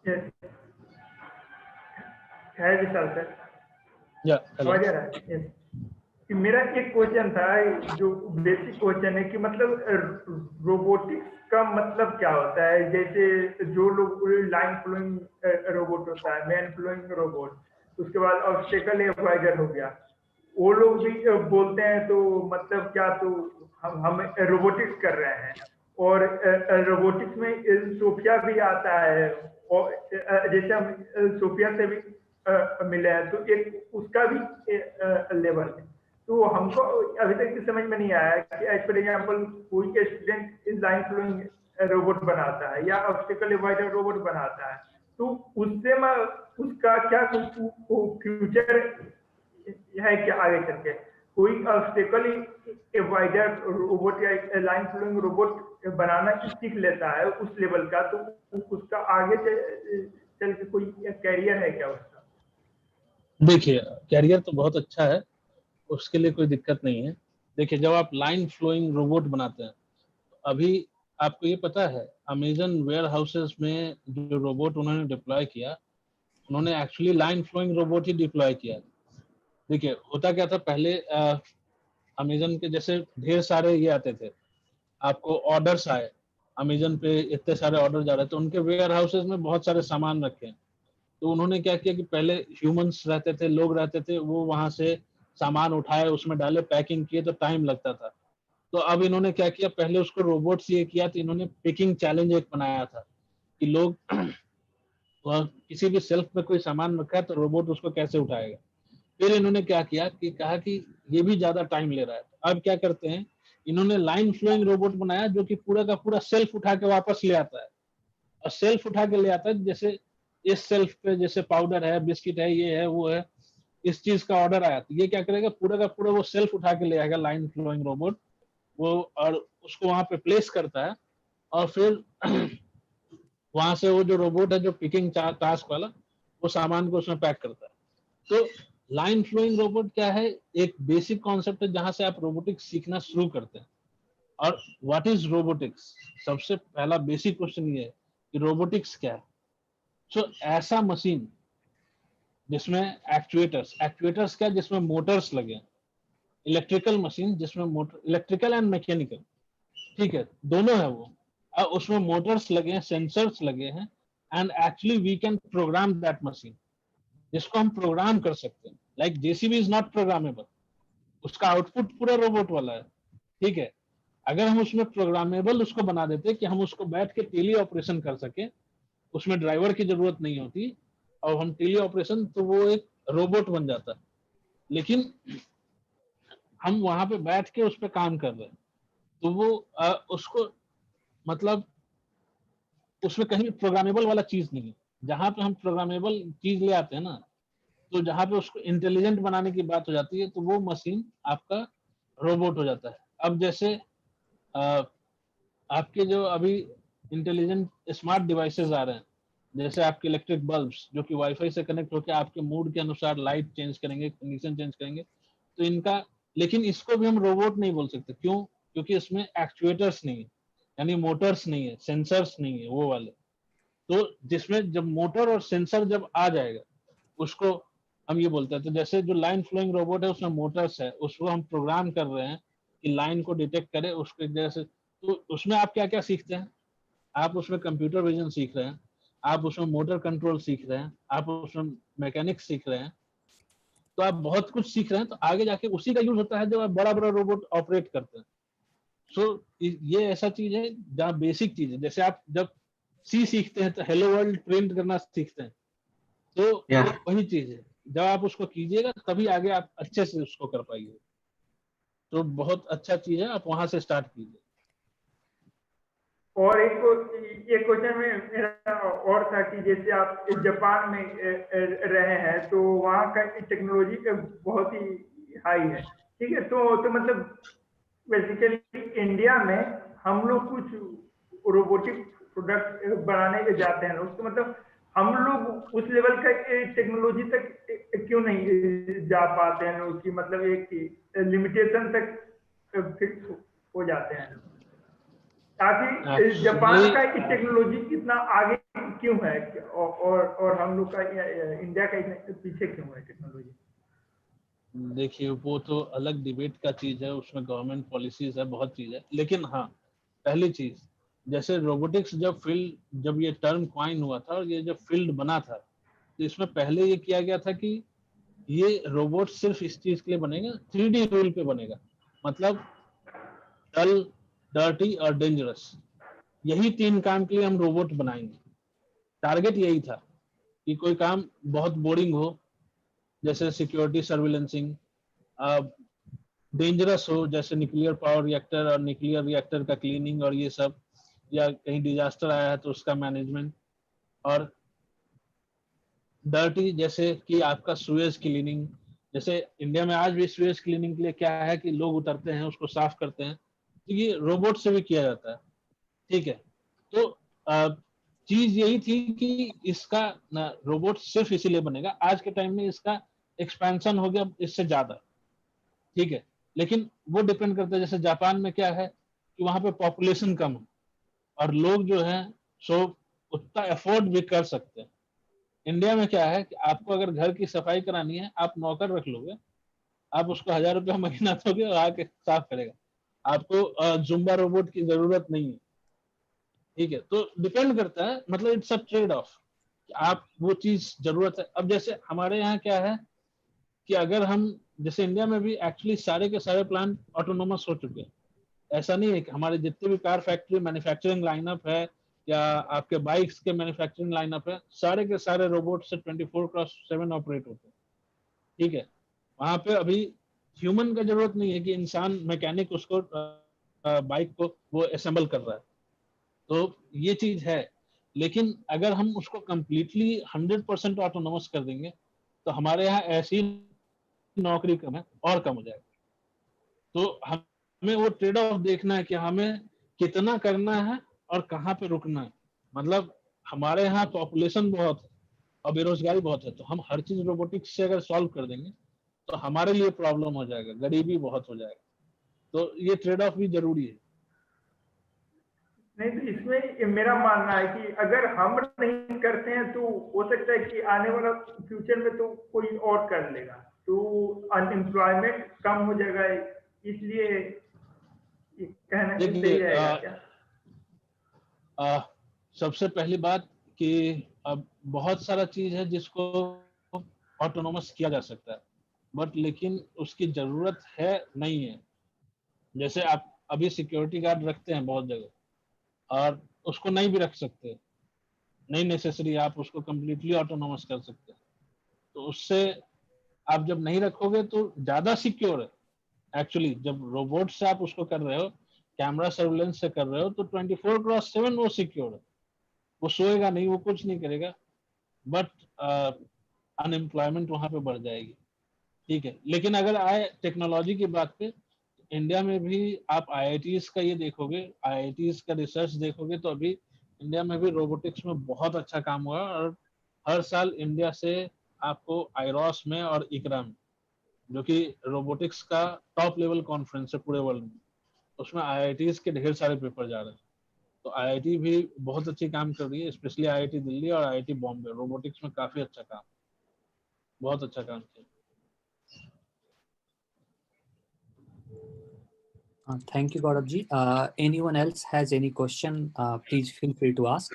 S4: Yes. है विशाल sir,
S3: Yeah. Hello.
S4: आवाज आ रहा है? Yes. कि मेरा एक question था, जो basic question है कि मतलब रोबोटिक्स का मतलब क्या होता है? जैसे जो लोग लाइन फ्लोइंग रोबोट होता है, मैन फ्लोइंग रोबोट, उसके बाद ऑब्स्टेकल एवॉइडर हो गया, वो लोग भी बोलते हैं, तो मतलब क्या, तो हम रोबोटिक्स कर रहे हैं। और रोबोटिक्स में सोफिया भी आता है, और जैसे हम सोफिया से भी मिले हैं, तो एक उसका भी लेवल है। तो हमको अभी तक की समझ में नहीं आया कि एज पर एग्जाम्पल कोई स्टूडेंट इस लाइन फ्लोइंग रोबोट बनाता है या ऑब्स्टेकल एवॉइडर रोबोट बनाता है, तो उससे उसका क्या फ्यूचर है क्या आगे करके? कोई ऑब्स्टेकल एवॉइडर रोबोट या लाइन फ्लोइंग रोबोट बनाना सीख लेता है उस लेवल का, तो उसका आगे चल के कोई कैरियर है क्या उसका?
S3: देखिए, कैरियर तो बहुत अच्छा है, उसके लिए कोई दिक्कत नहीं है। देखिए, जब आप लाइन फ्लोइंग रोबोट बनाते हैं, अभी आपको ये पता है अमेजन वेयर हाउसेस में जो रोबोट उन्होंने डिप्लॉय किया, उन्होंने एक्चुअली लाइन फ्लोइंग रोबोट ही डिप्लॉय किया। देखिए, होता क्या था पहले, अमेजन के जैसे ढेर सारे ये आते थे, आपको ऑर्डर्स आए, अमेजन पे इतने सारे ऑर्डर जा रहे थे, उनके वेयर हाउसेस में बहुत सारे सामान रखे हैं। तो उन्होंने क्या किया कि पहले ह्यूमंस रहते थे, लोग रहते थे, वो वहां से सामान उठाए, उसमें डाले, पैकिंग किए, तो टाइम लगता था। तो अब इन्होंने क्या किया, पहले उसको रोबोट से ये किया, तो इन्होंने पिकिंग चैलेंज एक बनाया था कि लोग किसी भी शेल्फ पे कोई सामान रखा है तो रोबोट उसको कैसे उठाएगा। फिर इन्होंने क्या किया कि कहा कि ये भी ज्यादा टाइम ले रहा है, अब क्या करते हैं, इन्होंने लाइन फ्लोइंग रोबोट बनाया जो कि पूरा का पूरा सेल्फ उठा के वापस ले आता है। और सेल्फ उठा के ले आता है, जैसे इस सेल्फ पे जैसे पाउडर है, बिस्किट है, ये है, वो है, इस चीज का ऑर्डर आया, तो ये क्या करेगा, पूरा का पूरा वो सेल्फ उठा के ले आएगा लाइन फ्लोइंग रोबोट वो, और उसको वहां पे प्लेस करता है, और फिर वहां से वो जो रोबोट है जो पिकिंग टास्क वाला, वो सामान को उसमें पैक करता है। तो लाइन फ्लोइंग रोबोट क्या है, एक बेसिक कॉन्सेप्ट है जहां से आप रोबोटिक्स सीखना शुरू करते हैं। और व्हाट इज रोबोटिक्स, सबसे पहला बेसिक क्वेश्चन ये है कि रोबोटिक्स क्या है। सो ऐसा मशीन जिसमें एक्चुएटर्स क्या, जिसमें मोटर्स लगे, इलेक्ट्रिकल मशीन जिसमें मोटर, इलेक्ट्रिकल एंड मैकेनिकल, ठीक है, दोनों है वो, उसमें मोटर्स लगे हैं, सेंसर्स लगे हैं, and actually we can program that machine, जिसको हम प्रोग्राम कर सकते हैं। Like JCB is not programmable, उसका आउटपुट पूरा रोबोट वाला है, ठीक है। अगर हम उसमें प्रोग्रामेबल उसको बना देते कि हम उसको बैठ के टेली ऑपरेशन कर सके, उसमें ड्राइवर की जरूरत नहीं होती, और हम टेली ऑपरेशन, तो वो एक रोबोट बन जाता। लेकिन हम वहां पे बैठ के उस पर काम कर रहे हैं, तो वो उसको मतलब उसमें कहीं भी प्रोग्रामेबल वाला चीज नहीं है। जहां पे हम प्रोग्रामेबल चीज ले आते हैं ना, तो जहां पे उसको इंटेलिजेंट बनाने की बात हो जाती है, तो वो मशीन आपका रोबोट हो जाता है। अब जैसे आपके जो अभी इंटेलिजेंट स्मार्ट डिवाइसेस आ रहे हैं, जैसे आपके इलेक्ट्रिक बल्ब्स जो कि वाईफाई से कनेक्ट होकर आपके मूड के अनुसार लाइट चेंज करेंगे, कंडीशन चेंज करेंगे, तो इनका, लेकिन इसको भी हम रोबोट नहीं बोल सकते। क्यों? क्योंकि इसमें एक्चुएटर्स नहीं है, यानी मोटर्स नहीं है, सेंसर्स नहीं है वो वाले। तो जिसमें जब मोटर और सेंसर जब आ जाएगा, उसको हम ये बोलते हैं। तो जैसे जो लाइन फ्लोइंग रोबोट है उसमें मोटर्स है, उसको हम प्रोग्राम कर रहे हैं कि लाइन को डिटेक्ट करे उसको एक जगह से। तो उसमें आप क्या क्या सीखते हैं? आप उसमें कंप्यूटर विजन सीख रहे हैं, आप उसमें मोटर कंट्रोल सीख रहे हैं, आप उसमें मैकेनिक्स सीख रहे हैं, तो आप बहुत कुछ सीख रहे हैं। तो आगे जाके उसी का यूज होता है जब आप बड़ा बड़ा रोबोट ऑपरेट करते हैं। सो ये ऐसा चीज है जहाँ बेसिक चीज है। जैसे आप जब सी सीखते हैं तो हेलो वर्ल्ड प्रिंट करना सीखते हैं, तो वही चीज है, जब आप उसको कीजिएगा तभी आगे आप अच्छे से उसको कर पाइए। तो बहुत अच्छा चीज है, आप वहां से स्टार्ट कीजिए।
S4: और एक क्वेश्चन में मेरा और था कि जैसे आप जापान में रहे हैं, तो वहाँ का टेक्नोलॉजी का बहुत ही हाई है, ठीक है। तो मतलब बेसिकली इंडिया में हम लोग कुछ रोबोटिक प्रोडक्ट बनाने के जाते हैं लोग, तो मतलब हम लोग उस लेवल का टेक्नोलॉजी तक क्यों नहीं जा पाते हैं लोग, कि मतलब एक लिमिटेशन तक फिक्स हो जाते हैं लोग, ताकि जापान का टेक्नोलॉजी इतना आगे क्यों है, और हम लोग का इंडिया का इतना पीछे क्यों है टेक्नोलॉजी?
S3: देखिए वो तो अलग डिबेट का चीज है, उसमें गवर्नमेंट पॉलिसीज है, बहुत चीज है। लेकिन हाँ, पहली चीज, जैसे रोबोटिक्स जब ये टर्म क्वाइन हुआ था और ये जब फील्ड बना था, तो इसमें पहले ये किया गया था कि ये रोबोट सिर्फ इस चीज के लिए बनेगा, 3D रूल पे बनेगा। मतलब डल, डर्टी और डेंजरस, यही 3 काम के लिए हम रोबोट बनाएंगे। टारगेट यही था कि कोई काम बहुत बोरिंग हो, जैसे सिक्योरिटी सर्विलेंसिंग, डेंजरस हो जैसे न्यूक्लियर पावर रिएक्टर और न्यूक्लियर रिएक्टर का क्लीनिंग और ये सब, या कहीं डिजास्टर आया है तो उसका मैनेजमेंट, और डर्टी जैसे कि आपका सुएज क्लीनिंग। जैसे इंडिया में आज भी सुएज क्लीनिंग के लिए क्या है कि लोग उतरते हैं, उसको साफ करते हैं, तो ये रोबोट से भी किया जाता है, ठीक है। तो चीज यही थी कि इसका रोबोट सिर्फ इसीलिए बनेगा। आज के टाइम में इसका एक्सपेंशन हो गया इससे ज्यादा, ठीक है। लेकिन वो डिपेंड करता है, जैसे जापान में क्या है कि वहां पे पॉपुलेशन कम है और लोग जो है सो उतना अफोर्ड भी कर सकते हैं। इंडिया में क्या है कि आपको अगर घर की सफाई करानी है, आप नौकर रख लोगे, आप उसको 1000 रुपया महीना दोगे और आके साफ करेगा, आपको जुम्बा रोबोट की जरूरत नहीं है, ठीक है। तो डिपेंड करता है, मतलब इट्स अ ट्रेड ऑफ, आप वो चीज जरूरत है। अब जैसे हमारे यहाँ क्या है कि अगर हम, जैसे इंडिया में भी एक्चुअली सारे के सारे प्लांट ऑटोनोमस हो चुके हैं। ऐसा नहीं है कि हमारे जितने भी कार फैक्ट्री मैन्युफैक्चरिंग लाइनअप है या आपके बाइक्स के मैन्युफैक्चरिंग लाइनअप है, सारे के सारे रोबोट से 24/7 ऑपरेट होते हैं, ठीक है। वहां पे अभी ह्यूमन का जरूरत नहीं है कि इंसान मैकेनिक उसको बाइक को वो असेंबल कर रहा है, तो ये चीज है। लेकिन अगर हम उसको कंप्लीटली 100% ऑटोनोमस कर देंगे, तो हमारे यहाँ ऐसी नौकरी कम है और कम हो जाएगा। तो हमें वो ट्रेड ऑफ देखना है कि हमें कितना करना है और कहाँ पे रुकना है। मतलब हमारे यहाँ पॉपुलेशन बहुत है और बेरोजगारी बहुत है, तो हम हर चीज रोबोटिक्स से अगर सॉल्व कर देंगे तो हमारे लिए प्रॉब्लम हो जाएगा, गरीबी बहुत हो जाएगा। तो ये ट्रेड ऑफ भी जरूरी है।
S4: नहीं, तो इसमें मेरा मानना है कि अगर हम नहीं करते हैं तो हो सकता है कि आने वाला फ्यूचर में तो कोई और कर लेगा, तो अनएम्प्लॉयमेंट कम हो जाएगा। इसलिए कहना सही रहेगा क्या?
S3: सबसे पहली बात कि अब बहुत सारा चीज है जिसको ऑटोनोमस किया जा सकता है, बट लेकिन उसकी जरूरत है नहीं है। जैसे आप अभी सिक्योरिटी गार्ड रखते हैं बहुत जगह, और उसको नहीं भी रख सकते, नहीं नेसेसरी आप उसको कंप्लीटली ऑटोनोमस कर सकते हैं। तो उससे आप जब नहीं रखोगे तो ज्यादा सिक्योर है, एक्चुअली जब रोबोट से आप उसको कर रहे हो, कैमरा सर्विलेंस से कर रहे हो, तो 24/7 वो सिक्योर है, वो सोएगा नहीं, वो कुछ नहीं करेगा, बट अनएम्प्लॉयमेंट वहां पे बढ़ जाएगी, ठीक है। लेकिन अगर आए टेक्नोलॉजी की बात पे, इंडिया में भी आप आईआईटीज का ये देखोगे, आईआईटीज का रिसर्च देखोगे, तो अभी इंडिया में भी रोबोटिक्स में बहुत अच्छा काम हुआ, और हर साल इंडिया से आपको आईरॉस में और इकरा में, जो कि रोबोटिक्स का टॉप लेवल कॉन्फ्रेंस है पूरे वर्ल्ड में, उसमें आईआईटीज के ढेर सारे पेपर जा रहे हैं। तो आईआईटी भी बहुत अच्छी काम कर रही है, स्पेशली आईआईटी दिल्ली और आईआईटी बॉम्बे रोबोटिक्स में काफी अच्छा काम, बहुत अच्छा काम किया।
S2: Thank you, Gaurav ji. Anyone else has any question? Please feel free to ask.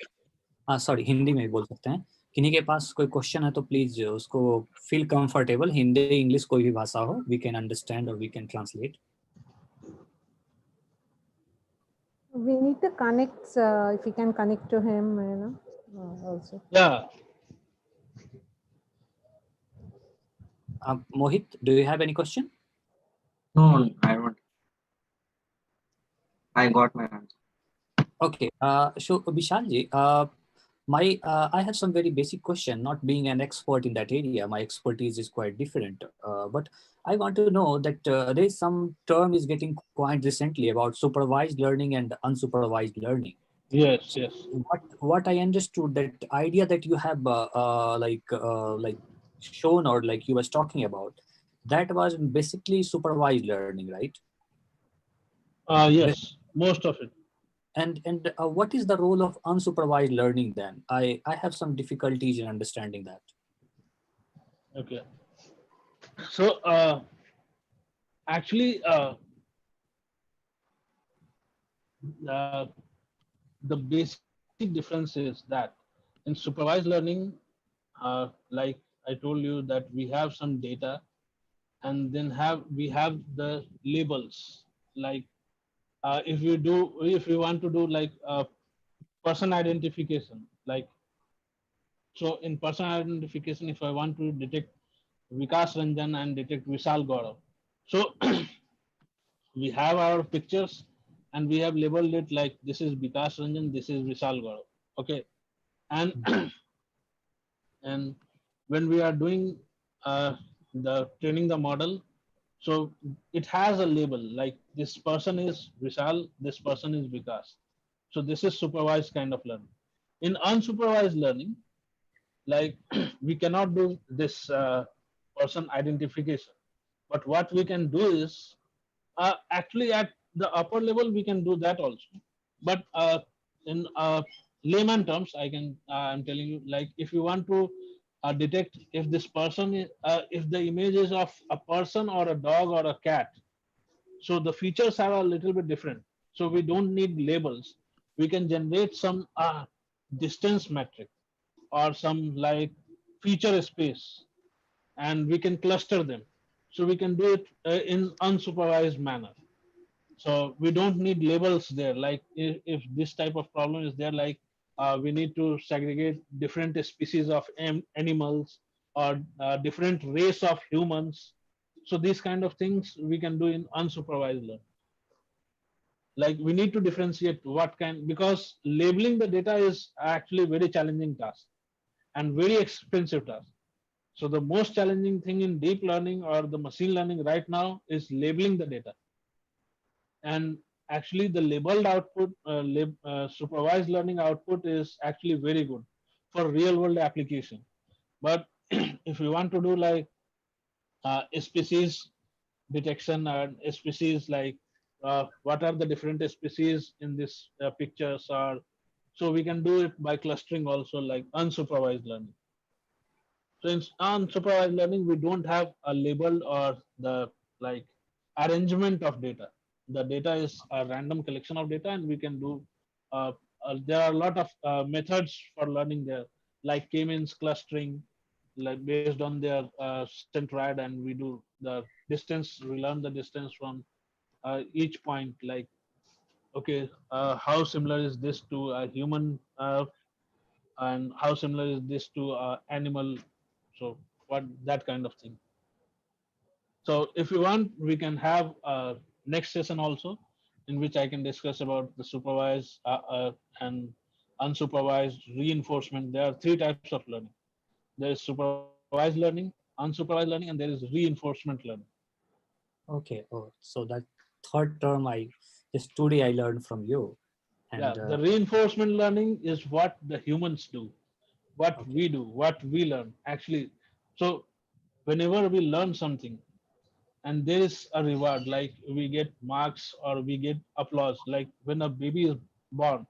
S2: Sorry, Hindi में भी बोल सकते हैं। किन्हीं के पास कोई क्वेश्चन है तो प्लीज उसको फील कंफर्टेबल, हिंदी इंग्लिश कोई भी भाषा हो, वी कैन अंडरस्टैंड और we can translate.
S5: We need to connect, if we can connect to him, you know, also.
S3: Yeah.
S2: Mohit, do you have any question?
S6: No, I don't. I got my answer.
S2: Okay, so Vishal ji, I have some very basic question. Not being an expert in that area, my expertise is quite different. But I want to know that there is some term is getting quite recently about supervised learning and unsupervised learning.
S3: Yes,
S2: So
S3: yes.
S2: what I understood, that idea that you have like shown or like you was talking about, that was basically supervised learning, right?
S3: Yes, most of it.
S2: And what is the role of unsupervised learning then? I have some difficulties in understanding that.
S3: Okay. So actually, the basic difference is that in supervised learning, like I told you, that we have some data, and then we have the labels. Like if we want to do like person identification, like, so in person identification, if I want to detect Vikas Ranjan and detect Vishal Gaurav, so we have our pictures and we have labeled it like this is Vikas Ranjan, this is Vishal Gaurav. Okay, and and when we are doing the training the model, so it has a label like this person is Vishal, this person is Vikas. So this is supervised kind of learning. In unsupervised learning, like we cannot do this person identification, but what we can do is actually at the upper level we can do that also, but in layman terms I'm telling you, like if you want to detect if this person is, if the image is of a person or a dog or a cat, so the features are a little bit different, so we don't need labels. We can generate some distance metric or some like feature space, and we can cluster them, so we can do it in unsupervised manner. So we don't need labels there, like if this type of problem is there, like we need to segregate different species of animals or different race of humans. So these kind of things we can do in unsupervised learning. Like we need to differentiate what kind, because labeling the data is actually very challenging task and very expensive task. So the most challenging thing in deep learning or the machine learning right now is labeling the data. And actually the labeled output, supervised learning output is actually very good for real world application. But if you want to do like species detection and species, like what are the different species in this pictures, are, so we can do it by clustering also, like unsupervised learning. So in unsupervised learning, we don't have a label or the like arrangement of data. The data is a random collection of data, and we can do. There are a lot of methods for learning there, like k-means clustering, like based on their centroid, and we do the distance. We learn the distance from each point. Like, okay, how similar is this to a human, and how similar is this to animal? So what, that kind of thing. So if you want, we can have a next session also, in which I can discuss about the supervised and unsupervised reinforcement. There are three types of learning. There is supervised learning, unsupervised learning, and there is reinforcement learning.
S2: Okay. Oh, so that third term just today I learned from you. And
S3: Yeah, the reinforcement learning is what the humans do, what
S2: Okay.
S3: we do, what we learn. Actually, so whenever we learn something, and there is a reward, like we get marks or we get applause, like when a baby is born,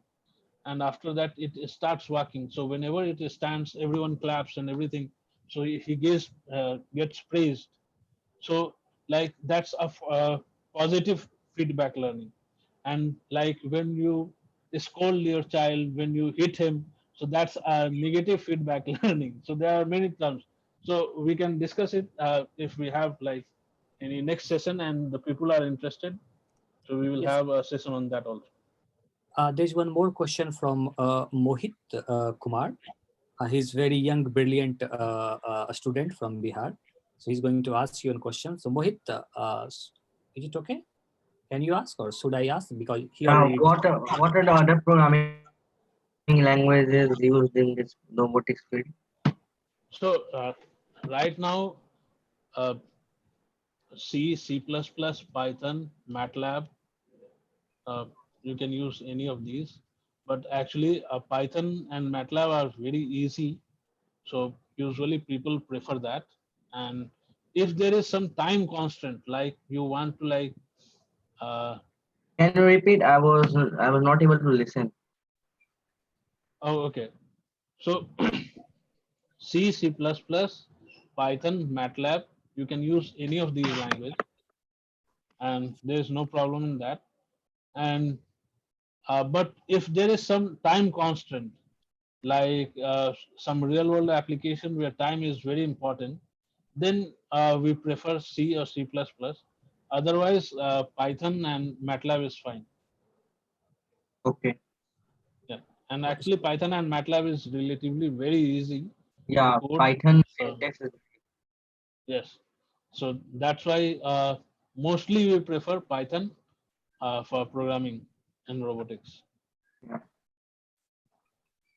S3: and after that it starts walking. So whenever it stands, everyone claps and everything. So he gets praised. So like that's a positive feedback learning. And like when you scold your child, when you hit him, so that's a negative feedback learning. So there are many terms. So we can discuss it if we have like any next session and the people are interested. So we will
S2: Yes.
S3: have a session on that also.
S2: There's one more question from Mohit Kumar. He's very young, brilliant student from Bihar. So he's going to ask you a question. So Mohit, is it okay? Can you ask or should I ask? Because he already.
S6: What are the other programming languages used in this robotics field?
S3: So right now, uh, C, C++, Python, MATLAB, you can use any of these. But actually, Python and MATLAB are very easy. So usually people prefer that. And if there is some time constant, like you want to like,
S6: Can you repeat? I was not able to listen.
S3: oh, okay. So C, C++, Python, MATLAB, you can use any of these languages, and there is no problem in that. And but if there is some time constant, like some real world application where time is very important, then we prefer C or C++. Otherwise, Python and MATLAB is fine.
S6: Okay.
S3: Yeah, and actually Python and MATLAB is relatively very easy to
S6: Yeah,
S3: code.
S6: Python
S3: So,
S6: syntax is
S3: yes, so that's why mostly we prefer Python for programming and robotics.
S6: yeah.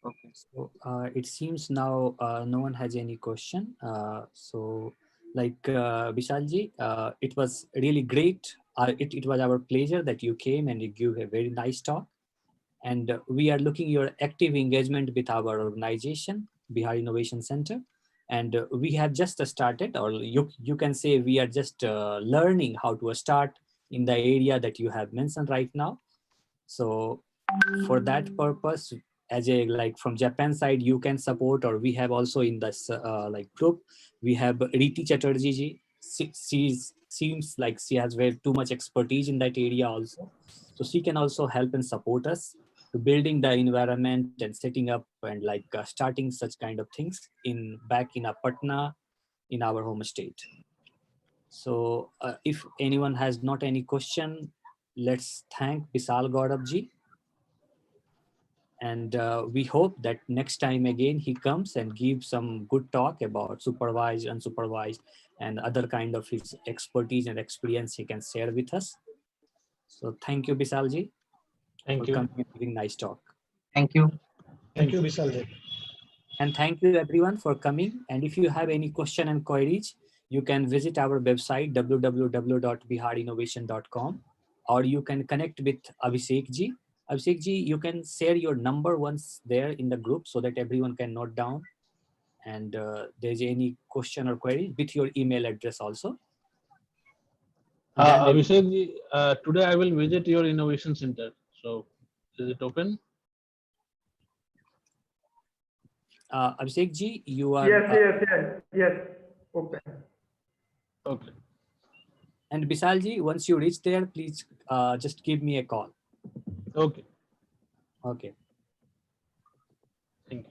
S6: Okay.
S2: So it seems now no one has any question. So like Vishalji, it was really great. It was our pleasure that you came and you gave a very nice talk. And we are looking your active engagement with our organization, Bihar Innovation Center. And we have just started, or you can say we are just learning how to start in the area that you have mentioned right now. So for that purpose, as a like from Japan side, you can support, or we have also in this like group, we have Riti Chatterjee ji. She seems like she has very too much expertise in that area also. So she can also help and support us to building the environment and setting up and like starting such kind of things back in Patna, in our home state. So if anyone has not any question, let's thank Bisal Gaurav ji. And we hope that next time again he comes and gives some good talk about supervised, unsupervised, and other kind of his expertise and experience he can share with us. So thank you, Bisalji,
S3: Thank
S2: for
S3: you.
S2: coming and giving nice talk.
S6: Thank you.
S1: Thank you, Vishalji.
S2: And thank you everyone for coming. And if you have any question and queries, you can visit our website www.biharinnovation.com, or you can connect with Abhishek ji. Abhishek ji, you can share your number once there in the group so that everyone can note down. And there's any question or query with your email address also.
S3: Abhishek ji, today I will visit your innovation center. So is it open?
S2: Abhishek ji, you are.
S4: Yes. Open.
S3: Okay.
S2: And Bisal ji, once you reach there, please just give me a call.
S3: Okay.
S2: Okay.
S3: Thank you.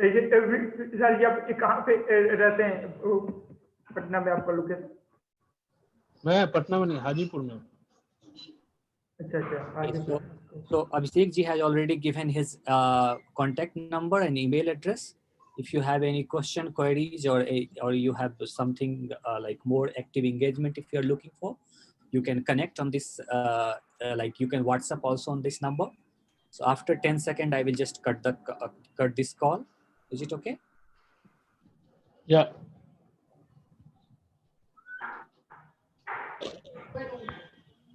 S4: विशाल जी, आप कहाँ पे रहते हैं पटना में? आपका location?
S3: मैं पटना में नहीं, हाजीपुर में हूँ.
S2: So Abhishek ji has already given his contact number and email address. if you have any question, queries, or you have something like more active engagement, if you're looking for, you can connect on this, like you can WhatsApp also on this number. So after 10 seconds, I will just cut this call. Is it okay?
S3: Yeah.